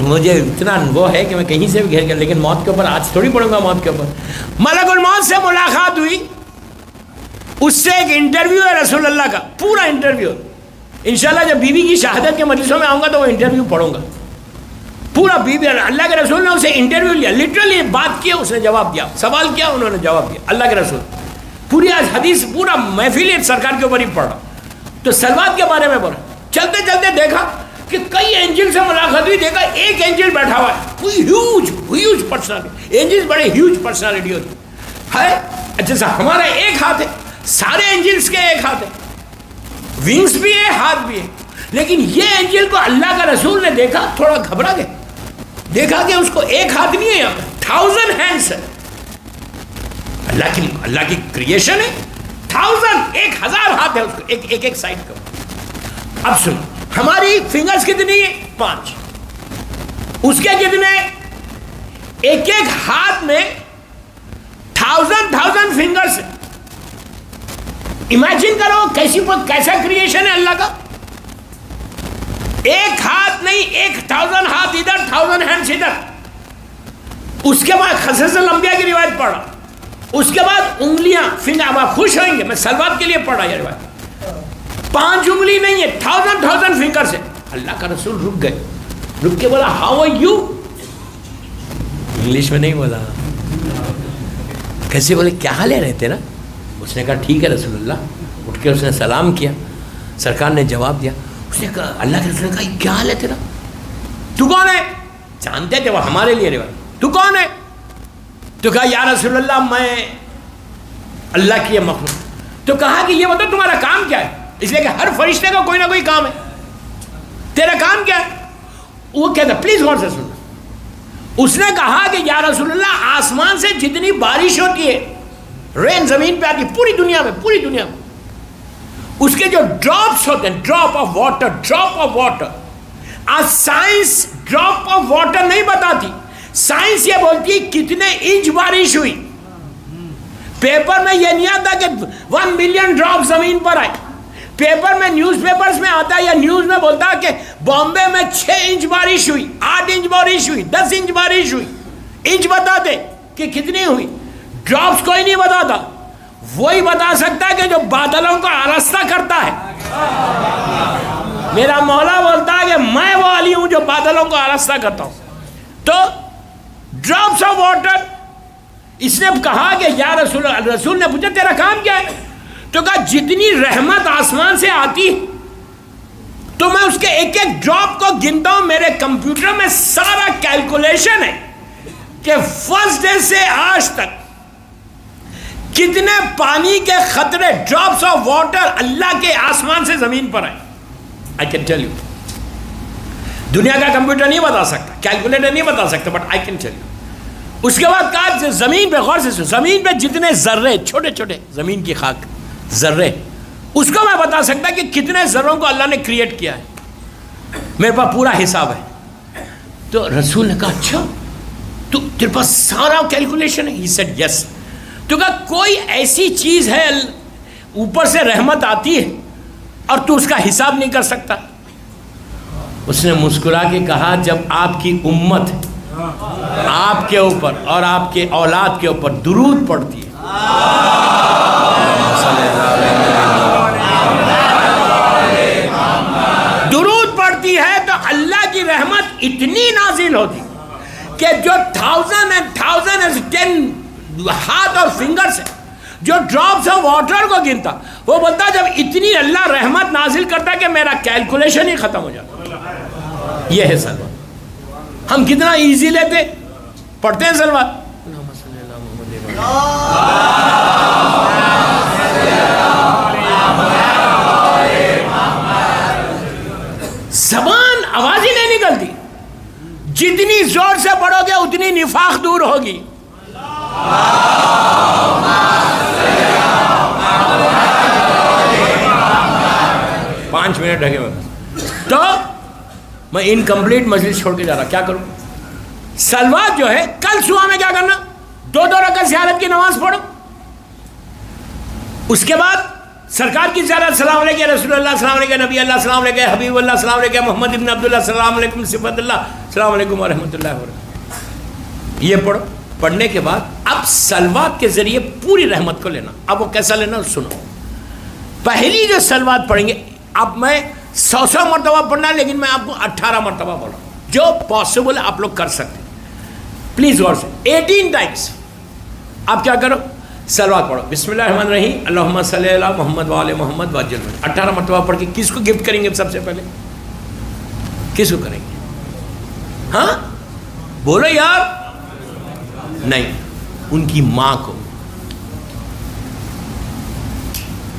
مجھے اتنا وہ ہے کہ میں کہیں سے بھی گھر کے، لیکن موت کے اوپر آج تھوڑی پڑھوں گا. موت کے اوپر ملک الموت سے ملاقات ہوئی، اس سے ایک انٹرویو ہے رسول اللہ کا، پورا انٹرویو. انشاءاللہ جب بیوی کی شہادت کے مجلسوں میں آؤں گا تو وہ انٹرویو پڑھوں گا پورا. بیوی، اللہ کے رسول نے اسے انٹرویو لیا، لٹرلی بات کیا، اس نے جواب دیا، سوال کیا، انہوں نے جواب دیا. اللہ کے رسول پوری آج حدیث، پورا محفل سرکار کے اوپر ہی پڑھ رہا. تو سلوات کے بارے میں بولا. چلتے چلتے دیکھا کہ کئی اینجل سے ملاقات ہوئی. دیکھا ایک اینجل بیٹھا ہوا ہے، کوئی ہیوج پرسنالٹی. اینجلز بڑے ہیوج پرسنالٹی ہوتی ہے. اچھا ہمارا ایک ہاتھ ہے، سارے اینجلز کے ایک ہاتھ ہے، ونگز بھی ہے، ہاتھ بھی ہے. لیکن یہ اینجل کو اللہ کا رسول نے دیکھا، تھوڑا گھبرا گیا. دیکھا کہ اس کو ایک ہاتھ نہیں ہے، یہاں 1000 ہینڈس ہے. اللہ کی کریشن ہے، 1000 ہاتھ ہے اس کو، ایک سائڈ کا. اب سنو، ہماری فنگرز کتنی ہیں؟ 5. اس کے کتنے؟ ایک ہاتھ میں 1000 فنگرز. امیجن کرو کیسا کریشن ہے اللہ کا. ایک ہاتھ نہیں، 1000 ہاتھ ادھر، 1000 ہینڈز ادھر. اس کے بعد قصص الانبیاء کی روایت پڑھا. اس کے بعد انگلیاں، فنگر. اب آپ خوش ہوئیں گے، میں سلوات کے لیے پڑھا یہ روایت. 5 انگلی نہیں ہے، 1000 فنگر سے. اللہ کا رسول رک گئے، رک کے بولا ہاؤ آر یو. انگلش میں نہیں بولا، کیسے بولے کیا حال ہے رہتے نا. اس نے کہا ٹھیک ہے رسول اللہ. اٹھ کے اس نے سلام کیا، سرکار نے جواب دیا. اس نے کہا، اللہ کے رسول نے کہا کیا حال ہے تیرا، تو کون ہے؟ جانتے تھے وہ ہمارے لیے روایت. تو کون ہے؟ تو کہا یا رسول اللہ میں اللہ کی یہ مخلوق. تو کہا کہ یہ بتاؤ تمہارا کام کیا ہے؟ اس لیے کہ ہر فرشتے کا کوئی نہ کوئی کام ہے. تیرا کام کیا ہے؟ وہ کہتا پلیز غور سے سنو. اس نے کہا کہ یا رسول اللہ آسمان سے جتنی بارش ہوتی ہے، رین زمین پہ آتی ہے پوری دنیا میں، اس کے جو ڈراپس ہوتے ہیں، ڈراپ آف واٹر. آج سائنس ڈراپ آف واٹر نہیں بتاتی، سائنس یہ بولتی ہے کتنے انچ بارش ہوئی. پیپر میں یہ نہیں آتا کہ 1 ملین ڈراپ زمین پر آئے. پیپر میں، نیوز پیپرز میں آتا ہے یا نیوز میں بولتا ہے کہ بامبے میں 6 انچ بارش ہوئی، 8 انچ بارش ہوئی، 10 انچ بارش ہوئی. انچ بتا دے کہ کتنی ہوئی، ڈراپس کوئی نہیں بتاتا. وہی بتا سکتا ہے کہ جو بادلوں کو آراستہ کرتا ہے. میرا مولا بولتا ہے کہ میں وہ علی ہوں جو بادلوں کو آراستہ کرتا ہوں. تو ڈراپس آف واٹر. اس نے کہا کہ یا رسول نے پوچھا تیرا کام کیا ہے؟ تو کہا جتنی رحمت آسمان سے آتی تو میں اس کے ایک ڈراپ کو گنتا ہوں. میرے کمپیوٹر میں سارا کیلکولیشن ہے کہ فرسٹ ڈے سے آج تک کتنے پانی کے قطرے، ڈراپس آف واٹر اللہ کے آسمان سے زمین پر آئے. آئی کین ٹیل یو. دنیا کا کمپیوٹر نہیں بتا سکتا، کیلکولیٹر نہیں بتا سکتا، but I can tell you. اس کے بعد کہا زمین پہ، غور سے سن، زمین پہ جتنے ذرے، چھوٹے چھوٹے زمین کی خاک ذرے، اس کو میں بتا سکتا کہ کتنے ذروں کو اللہ نے کریٹ کیا ہے. میرے پاس پورا حساب ہے. تو رسول نے کہا اچھا تو تیرے پاس سارا کیلکولیشن ہے؟ He said yes. تو کہا کوئی ایسی چیز ہے اوپر سے رحمت آتی ہے اور تو اس کا حساب نہیں کر سکتا؟ اس نے مسکرا کے کہا جب آپ کی امت آپ کے اوپر اور آپ کے اولاد کے اوپر درود پڑھتی ہے، درود پڑھتی ہے، تو اللہ کی رحمت اتنی نازل ہوتی کہ جو 1000 ہاتھ اور فنگر سے جو ڈراپس آف واٹر کو گنتا، وہ بولتا جب اتنی اللہ رحمت نازل کرتا کہ میرا کیلکولیشن ہی ختم ہو جاتا. یہ ہے سلوات. ہم کتنا ایزی لیتے پڑھتے ہیں سلوات. زبان آواز ہی نہیں نکلتی. جتنی زور سے پڑھو گے اتنی نفاق دور ہوگی. 5 منٹ رہ گئے. تو میں انکمپلیٹ مجلس چھوڑ کے جا رہا، کیا کروں؟ سلوات جو ہے کل صبح میں کیا کرنا، 2 رکعت زیارت کی نماز پڑھو. اس کے بعد سرکار کی زیارت، سلام علیکم رسول اللہ، سلام علیکم نبی اللہ، سلام علیکم حبیب اللہ، سلام علیکم محمد ابن عبداللہ، سلام علیکم صفت اللہ، سلام علیکم ورحمۃ اللہ وبرکاتہ. یہ پڑھو. پڑھنے کے بعد اب سلوات کے ذریعے پوری رحمت کو لینا. اب وہ کیسا لینا سنو. پہلی جو سلوات پڑھیں گے، اب میں 100 مرتبہ پڑھنا ہے، لیکن میں آپ کو 18 مرتبہ پڑھا جو پاسبل آپ لوگ کر سکتے. پلیز غور سے 18 ٹائمس آپ کیا کرو، سلوات پڑھو. بسم اللہ الرحمن الرحیم، اللہم صلی علی محمد وآل محمد وعجل. 18 مرتبہ پڑھ کے کس کو گفٹ کریں گے؟ سب سے پہلے کس کو کریں گے؟ ہاں بولو یار. نہیں، ان کی ماں کو.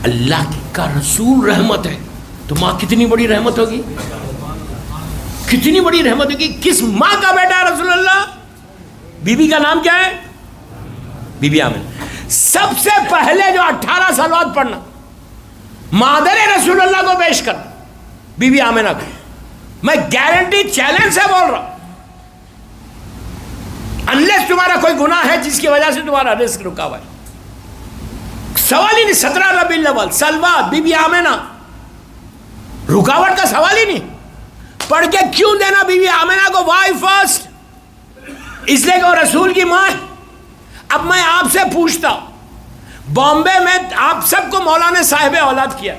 اللہ کا رسول رحمت ہے تو ماں کتنی بڑی رحمت ہوگی، کتنی بڑی رحمت ہوگی. کس ماں کا بیٹا ہے رسول اللہ؟ بی بی کا نام کیا ہے؟ Be be Amna. سب سے پہلے جو 18 سلوات پڑھنا، مادر رسول اللہ کو پیش کرنا، بی بی آمنہ کو. میں گارنٹی چیلنج سے بول رہا ہوں، انلیس تمہارا کوئی گناہ ہے جس کی وجہ سے تمہارا رزق رکا ہوا ہے. سوال ہی نہیں. 17 ربیع الاول سلوات بی بی آمنہ، رکاوٹ کا سوال ہی نہیں. پڑھ کے کیوں دینا بی بی آمنہ کو؟ Y first? اس لیے کہ وہ رسول کی ماں ہے. اب میں آپ سے پوچھتا ہوں، بامبے میں آپ سب کو مولا نے صاحب اولاد کیا،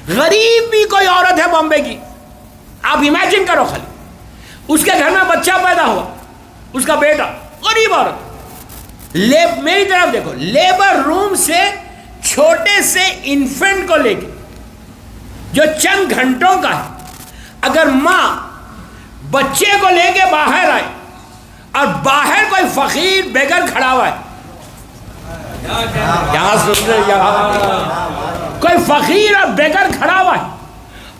غریب بھی کوئی عورت ہے بامبے کی، آپ امیجن کرو خالی، اس کے گھر میں بچہ پیدا ہوا، اس کا بیٹا، غریب عورت، میری طرف دیکھو، لیبر روم سے چھوٹے سے انفنٹ کو لے کے جو چند گھنٹوں کا ہے، اگر ماں بچے کو لے کے باہر آئے اور باہر کوئی فقیر بیگر کھڑا ہوا ہے، کوئی فقیر اور بیگر کھڑا ہوا ہے،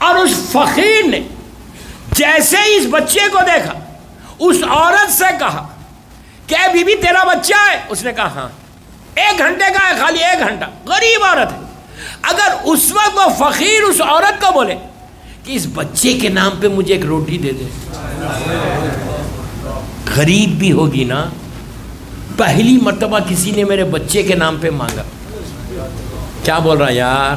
اور اس فقیر نے جیسے ہی اس بچے کو دیکھا، اس عورت سے کہا کہ بی بی تیرا بچہ ہے؟ اس نے کہا ہاں. 1 گھنٹے کا ہے، خالی 1 گھنٹہ، غریب عورت ہے. اگر اس وقت وہ فقیر اس عورت کو بولے کہ اس بچے کے نام پہ مجھے ایک روٹی دے دے، غریب بھی ہوگی نا. پہلی مرتبہ کسی نے میرے بچے کے نام پہ مانگا. کیا بول رہا یار؟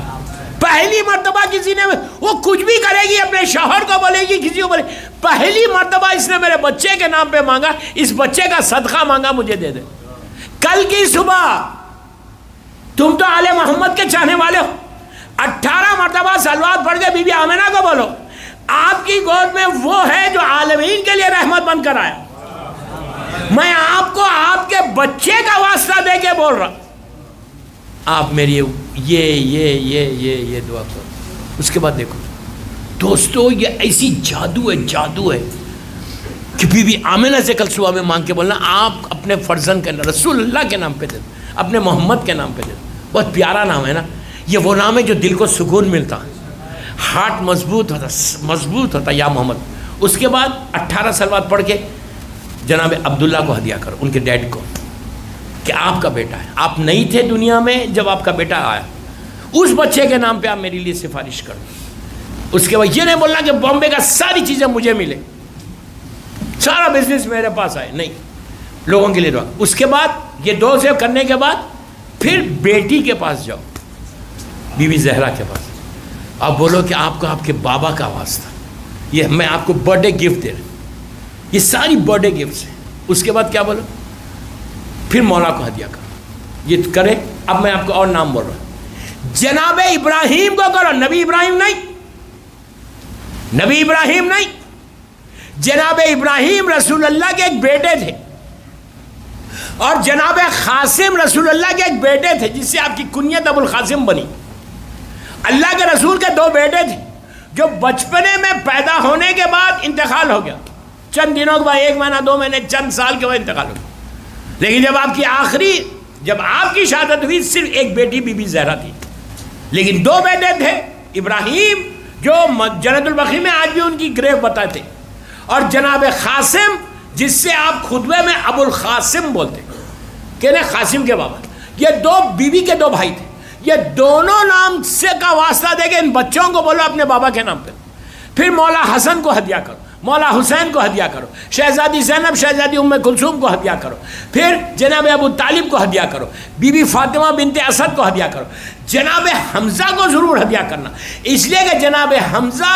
پہلی مرتبہ کسی نے، وہ کچھ بھی کرے گی، اپنے شوہر کو بولے گی، کسی کو بولے، پہلی مرتبہ اس نے میرے بچے کے نام پہ مانگا، اس بچے کا صدقہ مانگا، مجھے دے دے. کل کی صبح تم تو آل محمد کے چاہنے والے ہو، 18 مرتبہ سلوات پڑھ کے بی بی آمنہ کو بولو، آپ کی گود میں وہ ہے جو عالمین کے لیے رحمت بن کر آیا. میں آپ کو آپ کے بچے کا واسطہ دے کے بول رہا، آپ میری یہ دعا کرو. اس کے بعد دیکھو دوستو، یہ ایسی جادو ہے کہ بی بی آمنہ سے کل صبح میں مانگ کے بولنا، آپ اپنے فرزند کے رسول اللہ کے نام پہ دے دو، اپنے محمد کے نام پہ دے دو. بہت پیارا نام ہے نا. یہ وہ نام ہے جو دل کو سکون ملتا، ہارٹ مضبوط ہوتا یا محمد. اس کے بعد 18 سلوات پڑھ کے جناب عبداللہ کو ہدیہ کرو، ان کے ڈیڈ کو، کہ آپ کا بیٹا ہے، آپ نہیں تھے دنیا میں جب آپ کا بیٹا آیا، اس بچے کے نام پہ آپ میرے لیے سفارش کرو. اس کے بعد یہ نہیں بولنا کہ بامبے کا ساری چیزیں مجھے ملے، سارا بزنس میرے پاس آئے، نہیں. لوگوں کے لیے دعا. اس کے بعد یہ دو سے کرنے کے بعد پھر بیٹی کے پاس جاؤ, بی بی زہرا کے پاس. آپ بولو کہ آپ کو آپ کے بابا کا واسطہ, یہ میں آپ کو برتھ ڈے گفٹ دے رہا ہوں, یہ ساری برتھ ڈے گفٹس ہیں. اس کے بعد کیا بولو, پھر مولا کو ہدیہ کرو. یہ کرے. اب میں آپ کو اور نام بول رہا ہوں. جناب ابراہیم کو کرو, نبی ابراہیم نہیں, نبی ابراہیم نہیں. جناب ابراہیم رسول اللہ کے ایک بیٹے تھے, اور جناب قاسم رسول اللہ کے ایک بیٹے تھے جس سے آپ کی کنیت ابو القاسم بنی. اللہ کے رسول کے دو بیٹے تھے جو بچپنے میں پیدا ہونے کے بعد انتقال ہو گیا, چند دنوں کے بعد, 1 مہینہ 2 مہینے چند سال کے بعد انتقال ہو گیا. لیکن جب آپ کی شہادت ہوئی صرف ایک بیٹی بی بی زہرا تھی, لیکن 2 بیٹے تھے. ابراہیم جو جنت البقیع میں آج بھی ان کی گریو بتاتے, اور جناب قاسم جس سے آپ خطبے میں ابو القاسم بولتے کہ نہیں, قاسم کے بابا. یہ 2 بیوی کے 2 بھائی تھے. یہ دونوں نام سے کا واسطہ دے کے ان بچوں کو بولو اپنے بابا کے نام پہ. پھر مولا حسن کو ہدیہ کرو, مولا حسین کو ہدیہ کرو, شہزادی زینب شہزادی ام کلثوم کو ہدیہ کرو, پھر جناب ابو طالب کو ہدیہ کرو, بی بی فاطمہ بنت اسد کو ہدیہ کرو. جناب حمزہ کو ضرور ہدیہ کرنا, اس لیے کہ جناب حمزہ,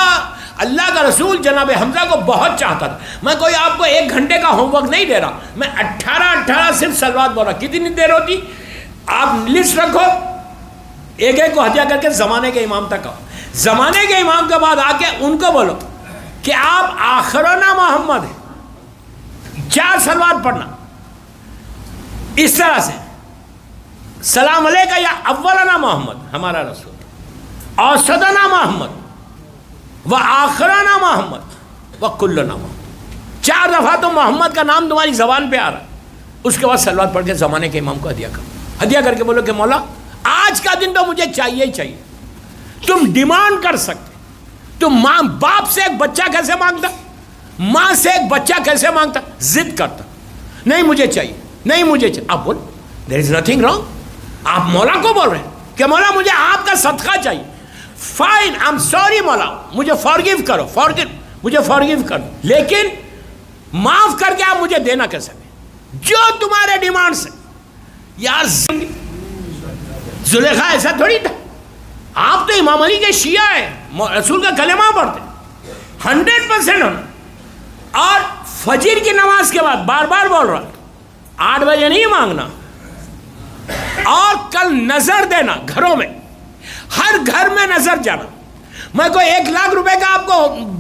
اللہ کا رسول جناب حمزہ کو بہت چاہتا تھا. میں کوئی آپ کو 1 گھنٹے کا ہوم ورک نہیں دے رہا, میں 18 صرف صلوات بول رہا. کتنی دیر ہوتی, آپ لسٹ رکھو, ایک ایک کو ہدیہ کر کے زمانے کے امام تک آؤ. زمانے کے امام کے بعد آ کے ان کو بولو کہ آپ آخرنا محمد ہیں, 4 صلوات پڑھنا اس طرح سے. سلام علیکہ یا اولنا محمد ہمارا رسول, اوسطنا محمد و آخرنا محمد و کلنا محمد. 4 دفعہ تو محمد کا نام تمہاری زبان پہ آ رہا ہے. اس کے بعد صلوات پڑھ کے زمانے کے امام کو ہدیہ کرو. ہدیہ کر کے بولو کہ مولا آج کا دن تو مجھے چاہیے ہی چاہیے. تم ڈیمانڈ کر سکتے, تم ماں باپ سے ایک بچہ کیسے مانگتا, ماں سے ایک بچہ کیسے مانگتا, ضد کرتا, نہیں مجھے چاہیے, نہیں مجھے چاہیے. آپ بول دیر از نتھنگ رانگ. آپ مولا کو بول رہے ہیں کہ مولا مجھے آپ کا صدقہ چاہیے. فائن, آئی ایم سوری مولا, مجھے فارگیو کرو, مجھے فارگیو کرو, لیکن معاف کر کے آپ مجھے دینا کیسے جو تمہارے ڈیمانڈ سے. یار زلیخا ایسا تھوڑی تھا. آپ تو امام علی کے شیعہ ہیں, رسول کا کلمہ پڑھتے 100% ہونا. اور فجر کی نماز کے بعد بار بار بول رہا 8 بجے نہیں مانگنا. اور کل نظر دینا گھروں میں, ہر گھر میں نظر جانا. میں کوئی 1 لاکھ روپے کا آپ کو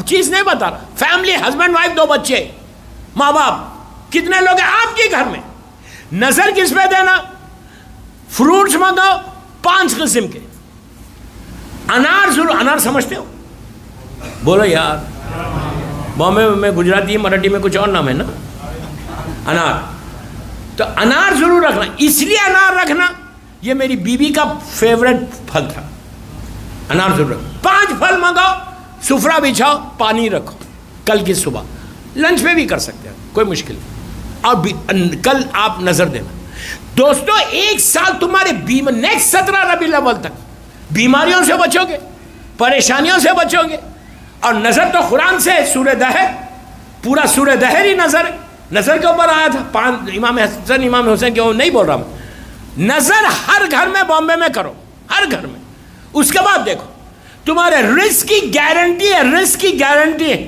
چیز نہیں بتا رہا. فیملی, ہسبینڈ وائف 2 بچے, ماں باپ, کتنے لوگ ہیں آپ کے گھر میں. نظر کس پہ دینا, فروٹس منگاؤ 5 قسم کے. انار ضرور, انار سمجھتے ہو, بولو یار. بامبے میں گجراتی مراٹھی میں کچھ اور نام ہے نا, انار. تو انار ضرور رکھنا. اس لیے انار رکھنا, یہ میری بیوی کا فیوریٹ پھل تھا. انار ضرور رکھنا. 5 پھل منگاؤ, سفرہ بچھاؤ, پانی رکھو. کل کی صبح لنچ پہ بھی کر سکتے ہیں, کوئی مشکل نہیں. اور کل آپ نظر دینا. دوستو 1 سال تمہارے نیکسٹ 17 ربیع الاول تک بیماریوں سے بچو گے, پریشانیوں سے بچو گے. اور نظر تو قرآن سے, سورہ دہر, پورا سورہ دہر ہی نظر ہے. نظر کے اوپر آیا تھا. 5 امام حسن امام حسین کے نہیں بول رہا میں. نظر ہر گھر میں بامبے میں کرو, ہر گھر میں. اس کے بعد دیکھو تمہارے رزق کی گارنٹی ہے, رزق کی گارنٹی ہے.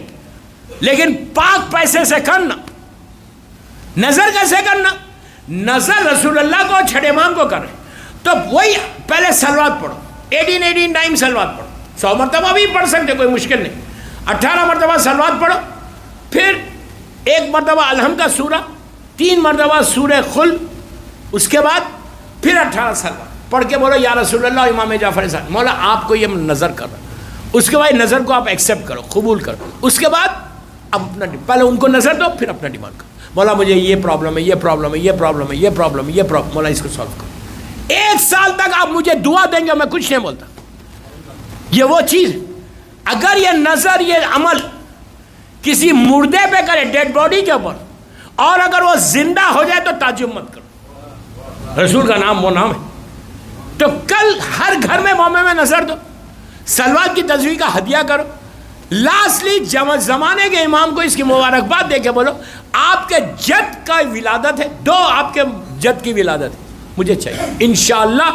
لیکن پاک پیسے سے کرنا. نظر کیسے کرنا, نظر رسول اللہ کو, چھٹے امام کو کریں تو وہی پہلے صلوات پڑھو, 18 ٹائم صلوات پڑھو. 100 مرتبہ بھی پڑھ سکتے, کوئی مشکل نہیں. 18 مرتبہ صلوات پڑھو, پھر 1 مرتبہ الحمد کا سورہ, 3 مرتبہ سورہ خل, اس کے بعد پھر 18 صلوات پڑھ کے بولو یا رسول اللہ امام جعفر صاحب, مولا آپ کو یہ نظر کر رہا. اس کے بعد نظر کو آپ ایکسیپٹ کرو, قبول کرو. اس کے بعد اب اپنا پہلے ان کو نظر دو, پھر اپنا ڈیمانڈ کرو. مولا مجھے یہ پرابلم ہے, یہ پرابلم ہے, یہ پرابلم ہے, یہ پرابلم ہے, یہ پرابلم, مولا اس کو سالو کرو. 1 سال تک آپ مجھے دعا دیں گے, میں کچھ نہیں بولتا. یہ وہ چیز, اگر یہ نظر, یہ عمل کسی مردے پہ کرے, ڈیڈ باڈی کے اوپر, اور اگر وہ زندہ ہو جائے تو تعجب مت کرو. رسول کا نام وہ نام ہے. تو کل ہر گھر میں بامبے میں نظر دو, صلوات کی تسبیح کا ہدیہ کرو, لاسٹلی زمانے کے امام کو اس کی مبارکباد دے کے بولو آپ کے جد کا ولادت ہے، دو آپ کے جد کی ولادت ہے، مجھے چاہیے انشاءاللہ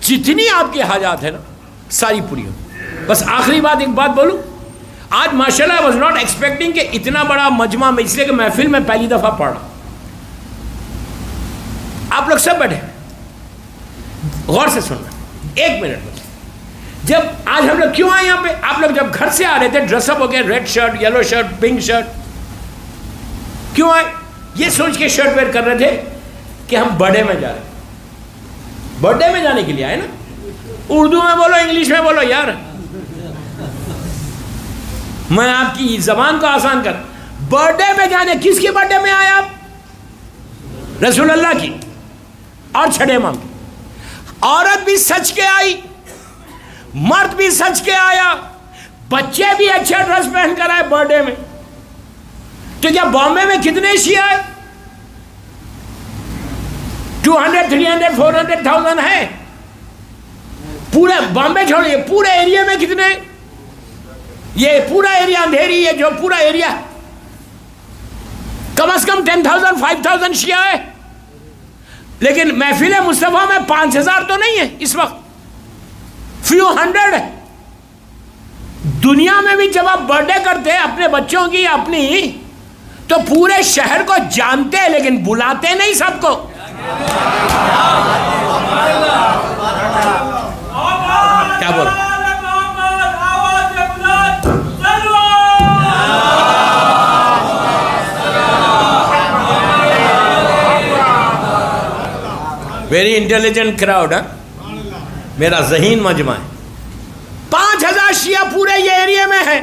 جتنی آپ کی حاجات ہے نا ساری پوری ہو۔ بس آخری بات ایک بات بولوں، آج ماشاءاللہ I was not expecting کہ اتنا بڑا مجمع میں، اس لیے کہ محفل میں پہلی دفعہ پڑھا، آپ لوگ سب بیٹھے غور سے سننا ایک منٹ میں۔ جب آج ہم لوگ کیوں آئے یہاں پہ؟ آپ لوگ جب گھر سے آ رہے تھے ڈریس اپ ہو گئے، red shirt, yellow shirt, pink shirt, کیوں آئے؟ یہ سوچ کے شرٹ ویئر کر رہے تھے کہ ہم برتھ ڈے میں جا رہے ہیں، برتھ ڈے میں جانے کے لیے آئے نا۔ اردو میں بولو، انگلش میں بولو یار، میں آپ کی زبان کو آسان کر۔ برتھ ڈے میں جانے، کس کی برتھ ڈے میں آئے آپ؟ رسول اللہ کی اور چھٹے امام کی۔ عورت بھی سچ کے آئی، مرد بھی سچ کے آیا، بچے بھی اچھا ڈریس پہن کر آئے برتھ ڈے میں۔ تو کیا بامبے میں کتنے شیعہ آئے؟ 200 300 400,000 ہے پورے بامبے چھوڑیے، پورے ایریا میں کتنے؟ یہ پورا ایریا اندھیری، یہ جو پورا ایریا کم از کم 10,000 5,000 شیعہ ہے، لیکن محفل مصطفیٰ میں 5,000 تو نہیں ہے اس وقت، فیو ہنڈریڈ ہے۔ دنیا میں بھی جب آپ برتھ ڈے کرتے ہیں اپنے بچوں کی اپنی، تو پورے شہر کو جانتے ہیں لیکن بلاتے نہیں سب کو۔ کیا بول ویری انٹیلیجنٹ کراؤڈ ہے، میرا ذہین مجمع ہے۔ 5,000 شیعہ پورے یہ ایریا میں ہے،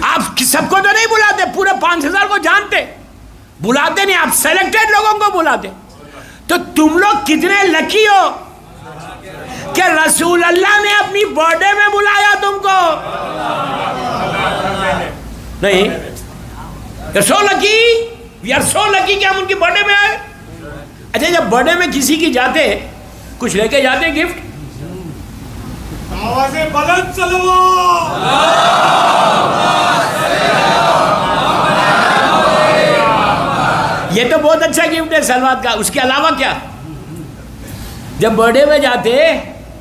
آپ سب کو تو نہیں بلاتے، پورے 5,000 کو جانتے، بلاتے نہیں، آپ سیلیکٹڈ لوگوں کو بلاتے۔ تو تم لوگ کتنے لکی ہو کہ رسول اللہ نے اپنی برتھ ڈے میں بلایا تم کو۔ نہیں، سو لکی، وی آر سو لکی کہ ہم ان کی برتھ ڈے میں آئے۔ اچھا جب برتھ ڈے میں کسی کی جاتے کچھ لے کے جاتے گفٹ؟ آوازیں بلند چلو۔ یہ تو بہت اچھا گفٹ ہے سلوات کا، اس کے علاوہ کیا؟ جب برتھ ڈے میں جاتے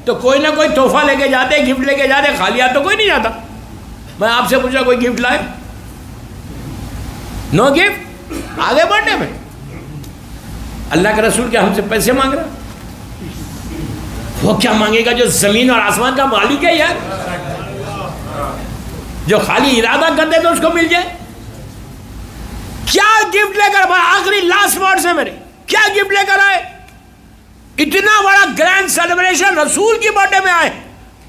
تو کوئی نہ کوئی تحفہ لے کے جاتے، گفٹ لے کے جاتے، خالی ہاتھ تو کوئی نہیں جاتا۔ میں آپ سے پوچھا کوئی گفٹ لائے؟ نو گفٹ، آگے برتھ ڈے میں اللہ کے رسول کیا ہم سے پیسے مانگ رہا؟ وہ کیا مانگے گا جو زمین اور آسمان کا مالک ہے یار، جو خالی ارادہ کر دے تو اس کو مل جائے۔ کیا گفٹ لے کر، آخری لاسٹ ورڈ سے میرے، کیا گفٹ لے کر آئے؟ اتنا بڑا گرینڈ سیلیبریشن رسول کی برتھ ڈے میں آئے،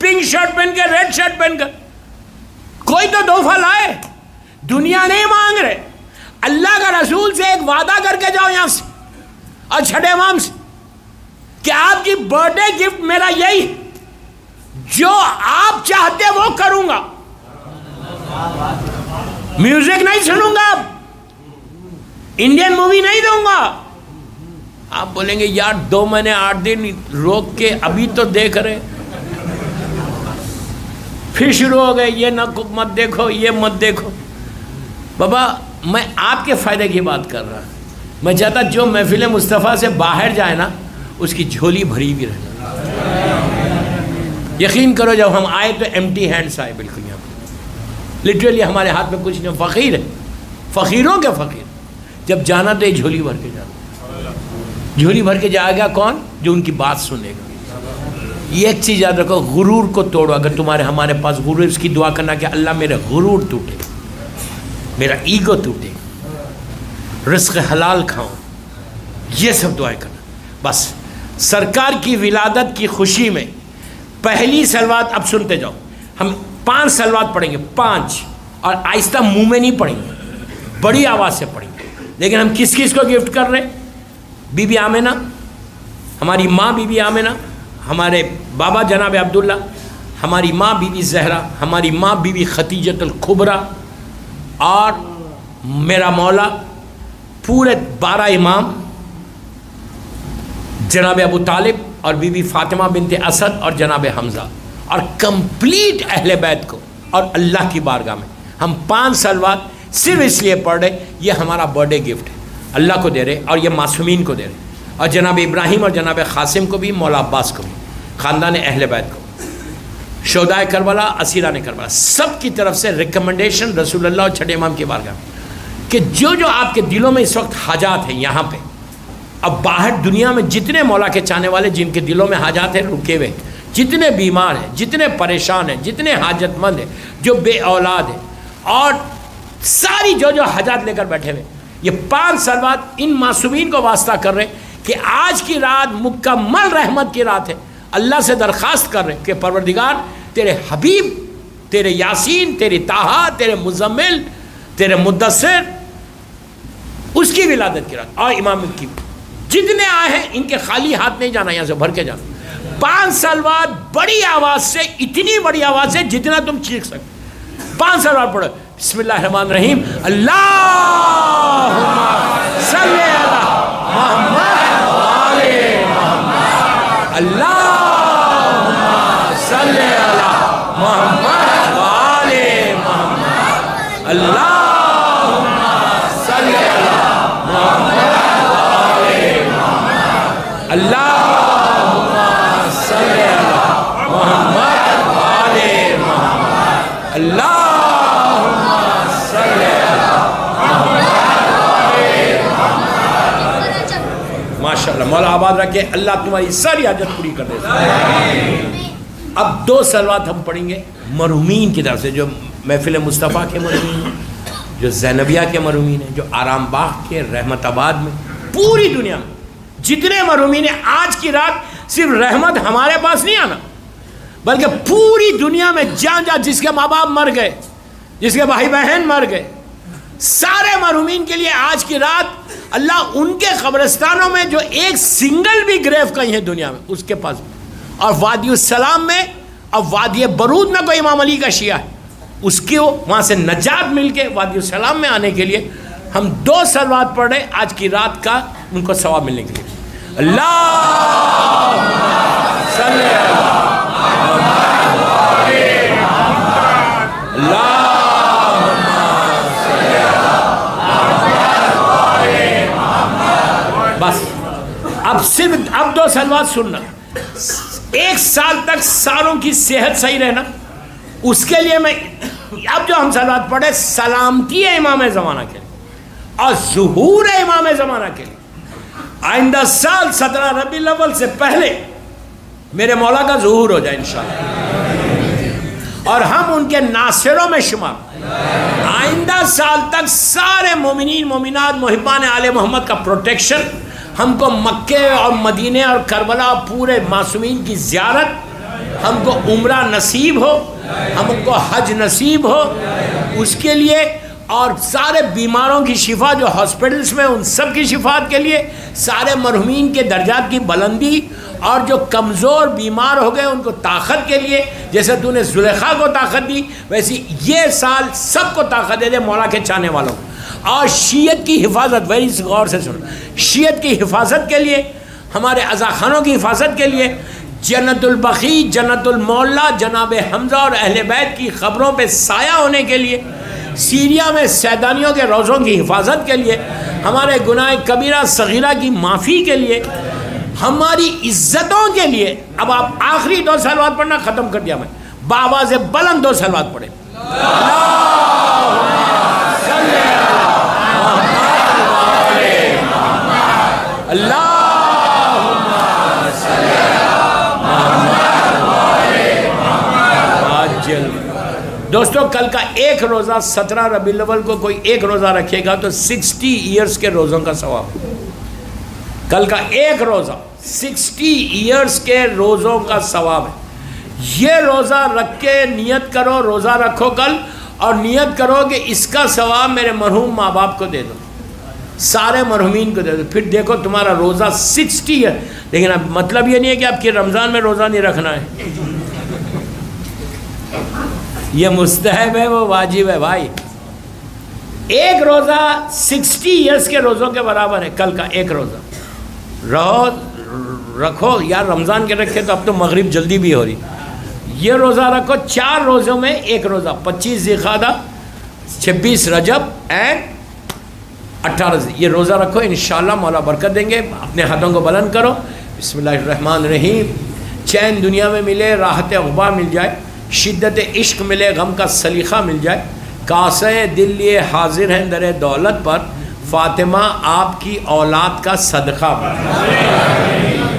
پنک شرٹ پہن کے، ریڈ شرٹ پہن کر، کوئی تو تحفہ لائے۔ دنیا نہیں مانگ رہے، اللہ کا رسول سے ایک وعدہ کر کے جاؤ یہاں سے اور چھٹے امام سے کہ آپ کی برتھ ڈے گفٹ میرا یہی، جو آپ چاہتے وہ کروں گا، میوزک نہیں سنوں گا، انڈین مووی نہیں دوں گا۔ آپ بولیں گے یار 2 مہینے 8 دن روک کے ابھی تو دیکھ رہے، پھر شروع ہو گئے یہ نہ مت دیکھو، یہ مت دیکھو۔ بابا میں آپ کے فائدے کی بات کر رہا، میں چاہتا جو محفل مصطفیٰ سے باہر جائے نا اس کی جھولی بھری بھی رہے۔ یقین کرو جب ہم آئے تو ایمٹی ہینڈس آئے، بالکل یہاں پہ لٹرلی ہمارے ہاتھ میں کچھ نہیں، فقیر ہے، فقیروں کے فقیر۔ جب جانا تو یہ جھولی بھر کے جانا، جھولی بھر کے جائے گا کون؟ جو ان کی بات سنے گا۔ یہ ایک چیز یاد رکھو، غرور کو توڑو۔ اگر تمہارے ہمارے پاس غرور، اس کی دعا کرنا کہ اللہ میرے غرور ٹوٹے، میرا ایگو ٹوٹے، رزق حلال کھاؤں، یہ سب دعائیں کرنا۔ بس سرکار کی ولادت کی خوشی میں پہلی صلوات اب سنتے جاؤ، ہم 5 صلوات پڑھیں گے، 5، اور آہستہ منہ میں نہیں پڑھیں گے، بڑی آواز سے پڑھیں گے۔ لیکن ہم کس کس کو گفٹ کر رہے ہیں؟ بی بی آمنہ، ہماری ماں بی بی آمنہ، ہمارے بابا جناب عبداللہ، ہماری ماں بی بی زہرا، ہماری ماں بی بی خدیجۃ الکبریٰ، اور میرا مولا پورے 12 امام جناب ابو طالب اور بی بی فاطمہ بنت اسد اور جناب حمزہ اور کمپلیٹ اہل بیت کو اور اللہ کی بارگاہ میں ہم 5 صلوات صرف اس لیے پڑھ رہے، یہ ہمارا برتھ ڈے گفٹ ہے، اللہ کو دے رہے اور یہ معصومین کو دے رہے، اور جناب ابراہیم اور جناب قاسم کو بھی، مولا عباس کو بھی، خاندان اہل بیت کو، شہدائے کربلا، اسیران کربلا، سب کی طرف سے ریکمنڈیشن رسول اللہ اور چھٹے امام کی بارگاہ میں کہ جو جو آپ کے دلوں میں اس وقت حاجات ہیں یہاں پہ، اب باہر دنیا میں جتنے مولا کے چاہنے والے جن کے دلوں میں حاجات ہیں رکے ہوئے، جتنے بیمار ہیں، جتنے پریشان ہیں، جتنے حاجت مند ہیں، جو بے اولاد ہیں، اور ساری جو حاجات لے کر بیٹھے ہوئے، یہ 5 صلوات ان معصومین کو واسطہ کر رہے کہ آج کی رات مکمل رحمت کی رات ہے، اللہ سے درخواست کر رہے کہ پروردگار تیرے حبیب، تیرے یاسین، تیری طٰہٰ، تیرے مزمل، تیرے مدثر، اس کی ولادت کی رات، اور امام کی جتنے آئے ہیں ان کے خالی ہاتھ نہیں جانا، یہاں سے بھر کے جانا۔ 5 صلوات بڑی آواز سے، اتنی بڑی آواز سے جتنا تم چیخ سکتے، 5 صلوات پڑھو۔ بسم اللہ الرحمن الرحیم، اللہم صلی علی محمد وآل محمد، اللہم صلی علی محمد وآل محمد، اللہم صلی علی محمد وآل محمد، اللہم صلی علی محمد وآل محمد، اللہ ماشاءاللہ، مولا آباد رکھے، اللہ تمہاری ساری حاجت پوری کر دے۔ اب 2 صلوات ہم پڑھیں گے مرحومین کی طرف سے، جو محفل مصطفیٰ کے مرحومین ہیں، جو زینبیہ کے مرحومین ہیں، جو آرام باغ کے، رحمت آباد میں، پوری دنیا میں جتنے مرحومین ہیں، آج کی رات صرف رحمت ہمارے پاس نہیں آنا، بلکہ پوری دنیا میں جہاں جس کے ماں باپ مر گئے، جس کے بھائی بہن مر گئے، سارے مرحومین کے لیے آج کی رات اللہ ان کے قبرستانوں میں جو ایک سنگل بھی گریو کہیں ہے دنیا میں، اس کے پاس، اور وادی السلام میں اور وادی برود میں کوئی امام علی کا شیعہ ہے، اس کی وہاں سے نجات مل کے وادی السلام میں آنے کے لیے ہم 2 صلوات پڑھ رہے آج کی رات کا ان کو ثواب ملنے کے لیے۔ اللہم صلی علی محمد وآل محمد، اللہم صلی علی محمد وآل محمد۔ بس اب 2 صلوات سننا، 1 سال تک ساروں کی صحت صحیح رہنا، اس کے لیے میں اب جو ہم صلوات پڑھے، سلامتی ہے امام زمانہ کے لیے اور ظہور ہے امام زمانہ کے لیے۔ آئندہ سال 17 ربیع الاول سے پہلے میرے مولا کا ظہور ہو جائے انشاءاللہ، اور ہم ان کے ناصروں میں شمار۔ آئندہ سال تک سارے مومنین مومنات محبان آل محمد کا پروٹیکشن، ہم کو مکے اور مدینے اور کربلا پورے معصومین کی زیارت، ہم کو عمرہ نصیب ہو، ہم کو حج نصیب ہو، اس کے لیے، اور سارے بیماروں کی شفا جو ہاسپٹلس میں، ان سب کی شفاعت کے لیے، سارے مرحومین کے درجات کی بلندی، اور جو کمزور بیمار ہو گئے ان کو طاقت کے لیے، جیسے تو نے زلیخا کو طاقت دی ویسی یہ سال سب کو طاقت دے دے مولا کے چاہنے والوں کو۔ اور شیعت کی حفاظت، ویری غور سے سنو، شیعت کی حفاظت کے لیے، ہمارے عزاخانوں کی حفاظت کے لیے، جنت البقیع، جنت المعلا، جناب حمزہ اور اہل بیت کی خبروں پہ سایہ ہونے کے لیے، سیریا میں سیدانیوں کے روزوں کی حفاظت کے لیے، ہمارے گناہ کبیرہ صغیرہ کی معافی کے لیے، ہماری عزتوں کے لیے۔ اب آپ آخری 2 صلوات پڑھنا ختم کر دیا میں، بآواز بلند 2 صلوات پڑھیں۔ اللہم صلی علی محمد وآل محمد۔ دوستو، کل کا 1 روزہ 17 ربیع الاول کو کوئی 1 روزہ رکھے گا تو 60 ایئرز کے روزوں کا ثواب۔ کل کا 1 روزہ 60 ایئرز کے روزوں کا ثواب ہے۔ یہ روزہ رکھ کے نیت کرو، روزہ رکھو کل، اور نیت کرو کہ اس کا ثواب میرے مرحوم ماں باپ کو دے دو، سارے مرحومین کو دے دو، پھر دیکھو تمہارا روزہ 60 ہے۔ لیکن اب مطلب یہ نہیں ہے کہ آپ کی رمضان میں روزہ نہیں رکھنا ہے، یہ مستحب ہے، وہ واجب ہے بھائی۔ 1 روزہ 60 ایئرز کے روزوں کے برابر ہے۔ کل کا 1 روزہ رکھو، یا رمضان کے رکھے تو اب تو مغرب جلدی بھی ہو رہی، یہ روزہ رکھو 4 روزوں میں ایک روزہ، 25 ذی-القعدہ، 26 رجب اینڈ 18 یہ روزہ رکھو، انشاءاللہ مولا برکت دیں گے. اپنے ہاتھوں کو بلند کرو. بسم اللہ الرحمن الرحیم. چین دنیا میں ملے، راحت عقبیٰ مل جائے، شدت عشق ملے، غم کا سلیقہ مل جائے. کاسے دل لیے حاضر ہیں در دولت پر، فاطمہ آپ کی اولاد کا صدقہ بن.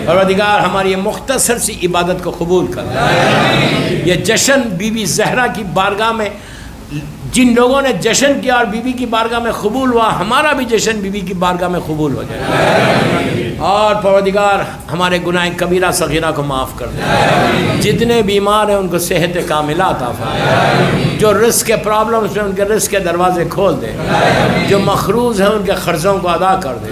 پروردگار ہماری یہ مختصر سی عبادت کو قبول کر. یہ جشن بی بی زہرا کی بارگاہ میں جن لوگوں نے جشن کیا اور بی بی کی بارگاہ میں قبول ہوا، ہمارا بھی جشن بی بی کی بارگاہ میں قبول ہو جائے. اور پروردگار ہمارے گناہ کبیرہ صغیرہ کو معاف کر دے. جتنے بیمار ہیں ان کو صحت کاملہ عطا فرما. جو رزق کے پرابلمز میں ان کے رزق کے دروازے کھول دے. جو مقروض ہیں ان کے قرضوں کو ادا کر دے.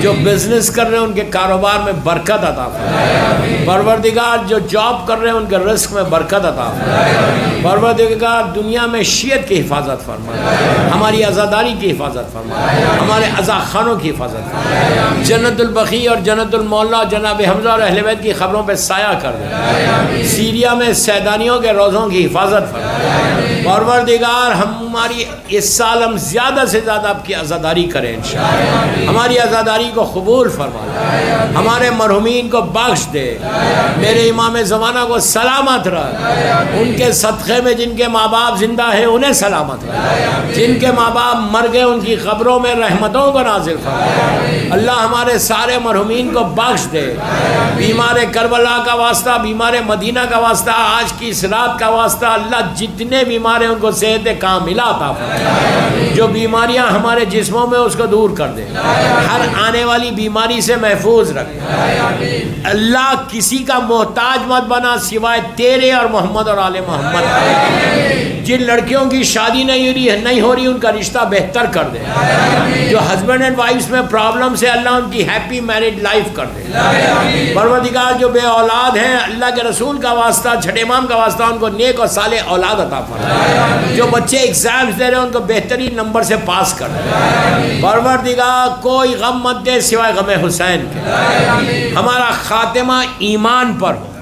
جو بزنس کر رہے ہیں ان کے کاروبار میں برکت عطا فرما. پروردگار جو جاب کر رہے ہیں ان کے رزق میں برکت عطا فرما. پروردگار دنیا میں شیعت کی حفاظت فرما، ہماری عزاداری کی حفاظت فرما، ہمارے عزا خانوں کی حفاظت فرما. جنت البقیع اور جنت المولا جناب حمزہ اور اہل بیت کی خبروں پہ سایہ کر دے. سیریا میں سیدانیوں کے روزوں کی حفاظت فرما. پروردگار ہماری اس سال ہم زیادہ سے زیادہ آپ کی عزاداری کریں انشاءاللہ. ہماری عزاداری کو قبول فرما. ہمارے مرحومین کو بخش دے. میرے امام زمانہ کو سلامت رکھ. ان کے صدقے میں جن کے ماں باپ زندہ ہیں انہیں سلامت رکھ. جن کے ماں باپ مر گئے ان کی قبروں میں رحمتوں کو نازل فرما. اللہ ہمارے سارے مرحومین کو بخش دے. بیمار کربلا کا واسطہ، بیمار مدینہ کا واسطہ، آج کی اس رات کا واسطہ، اللہ جتنے بیمار ہیں ان کو صحت کاملہ عطا فرما. جو بیماریاں ہمارے جسموں میں اس کو دور کر دے. ہر آنے والی بیماری سے محفوظ رکھ. اللہ کسی کا محتاج مت بنا سوائے تیرے اور محمد اور آل محمد. جن لڑکیوں کی شادی نہیں ہو رہی ان کا رشتہ بہتر کر دے. جو ہسبینڈ اینڈ وائفز میں پرابلم سے اللہ ان کی ہیپی میرڈ لائف کر دے. پروردگار جو بے اولاد ہیں اللہ کے رسول کا واسطہ، چھٹے امام کا واسطہ، ان کو نیک اور صالح اولاد عطا فرما. جو بچے ایگزامز دے رہے ہیں ان کو بہترین نمبر سے پاس کر دے. پروردگار کوئی غم مت دے سوائے غم حسین کے. ہمارا خاتمہ ایمان پر ہو.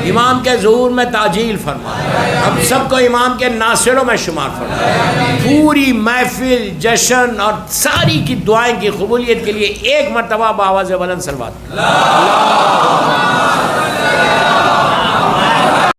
امام کے ظہور میں تاجیل فرما. ہم سب کو امام کے ناصروں میں شمار فرما. پوری محفل، جشن اور ساری کی دعائیں کی قبولیت کے لیے ایک مرتبہ بآواز بلند صلوات.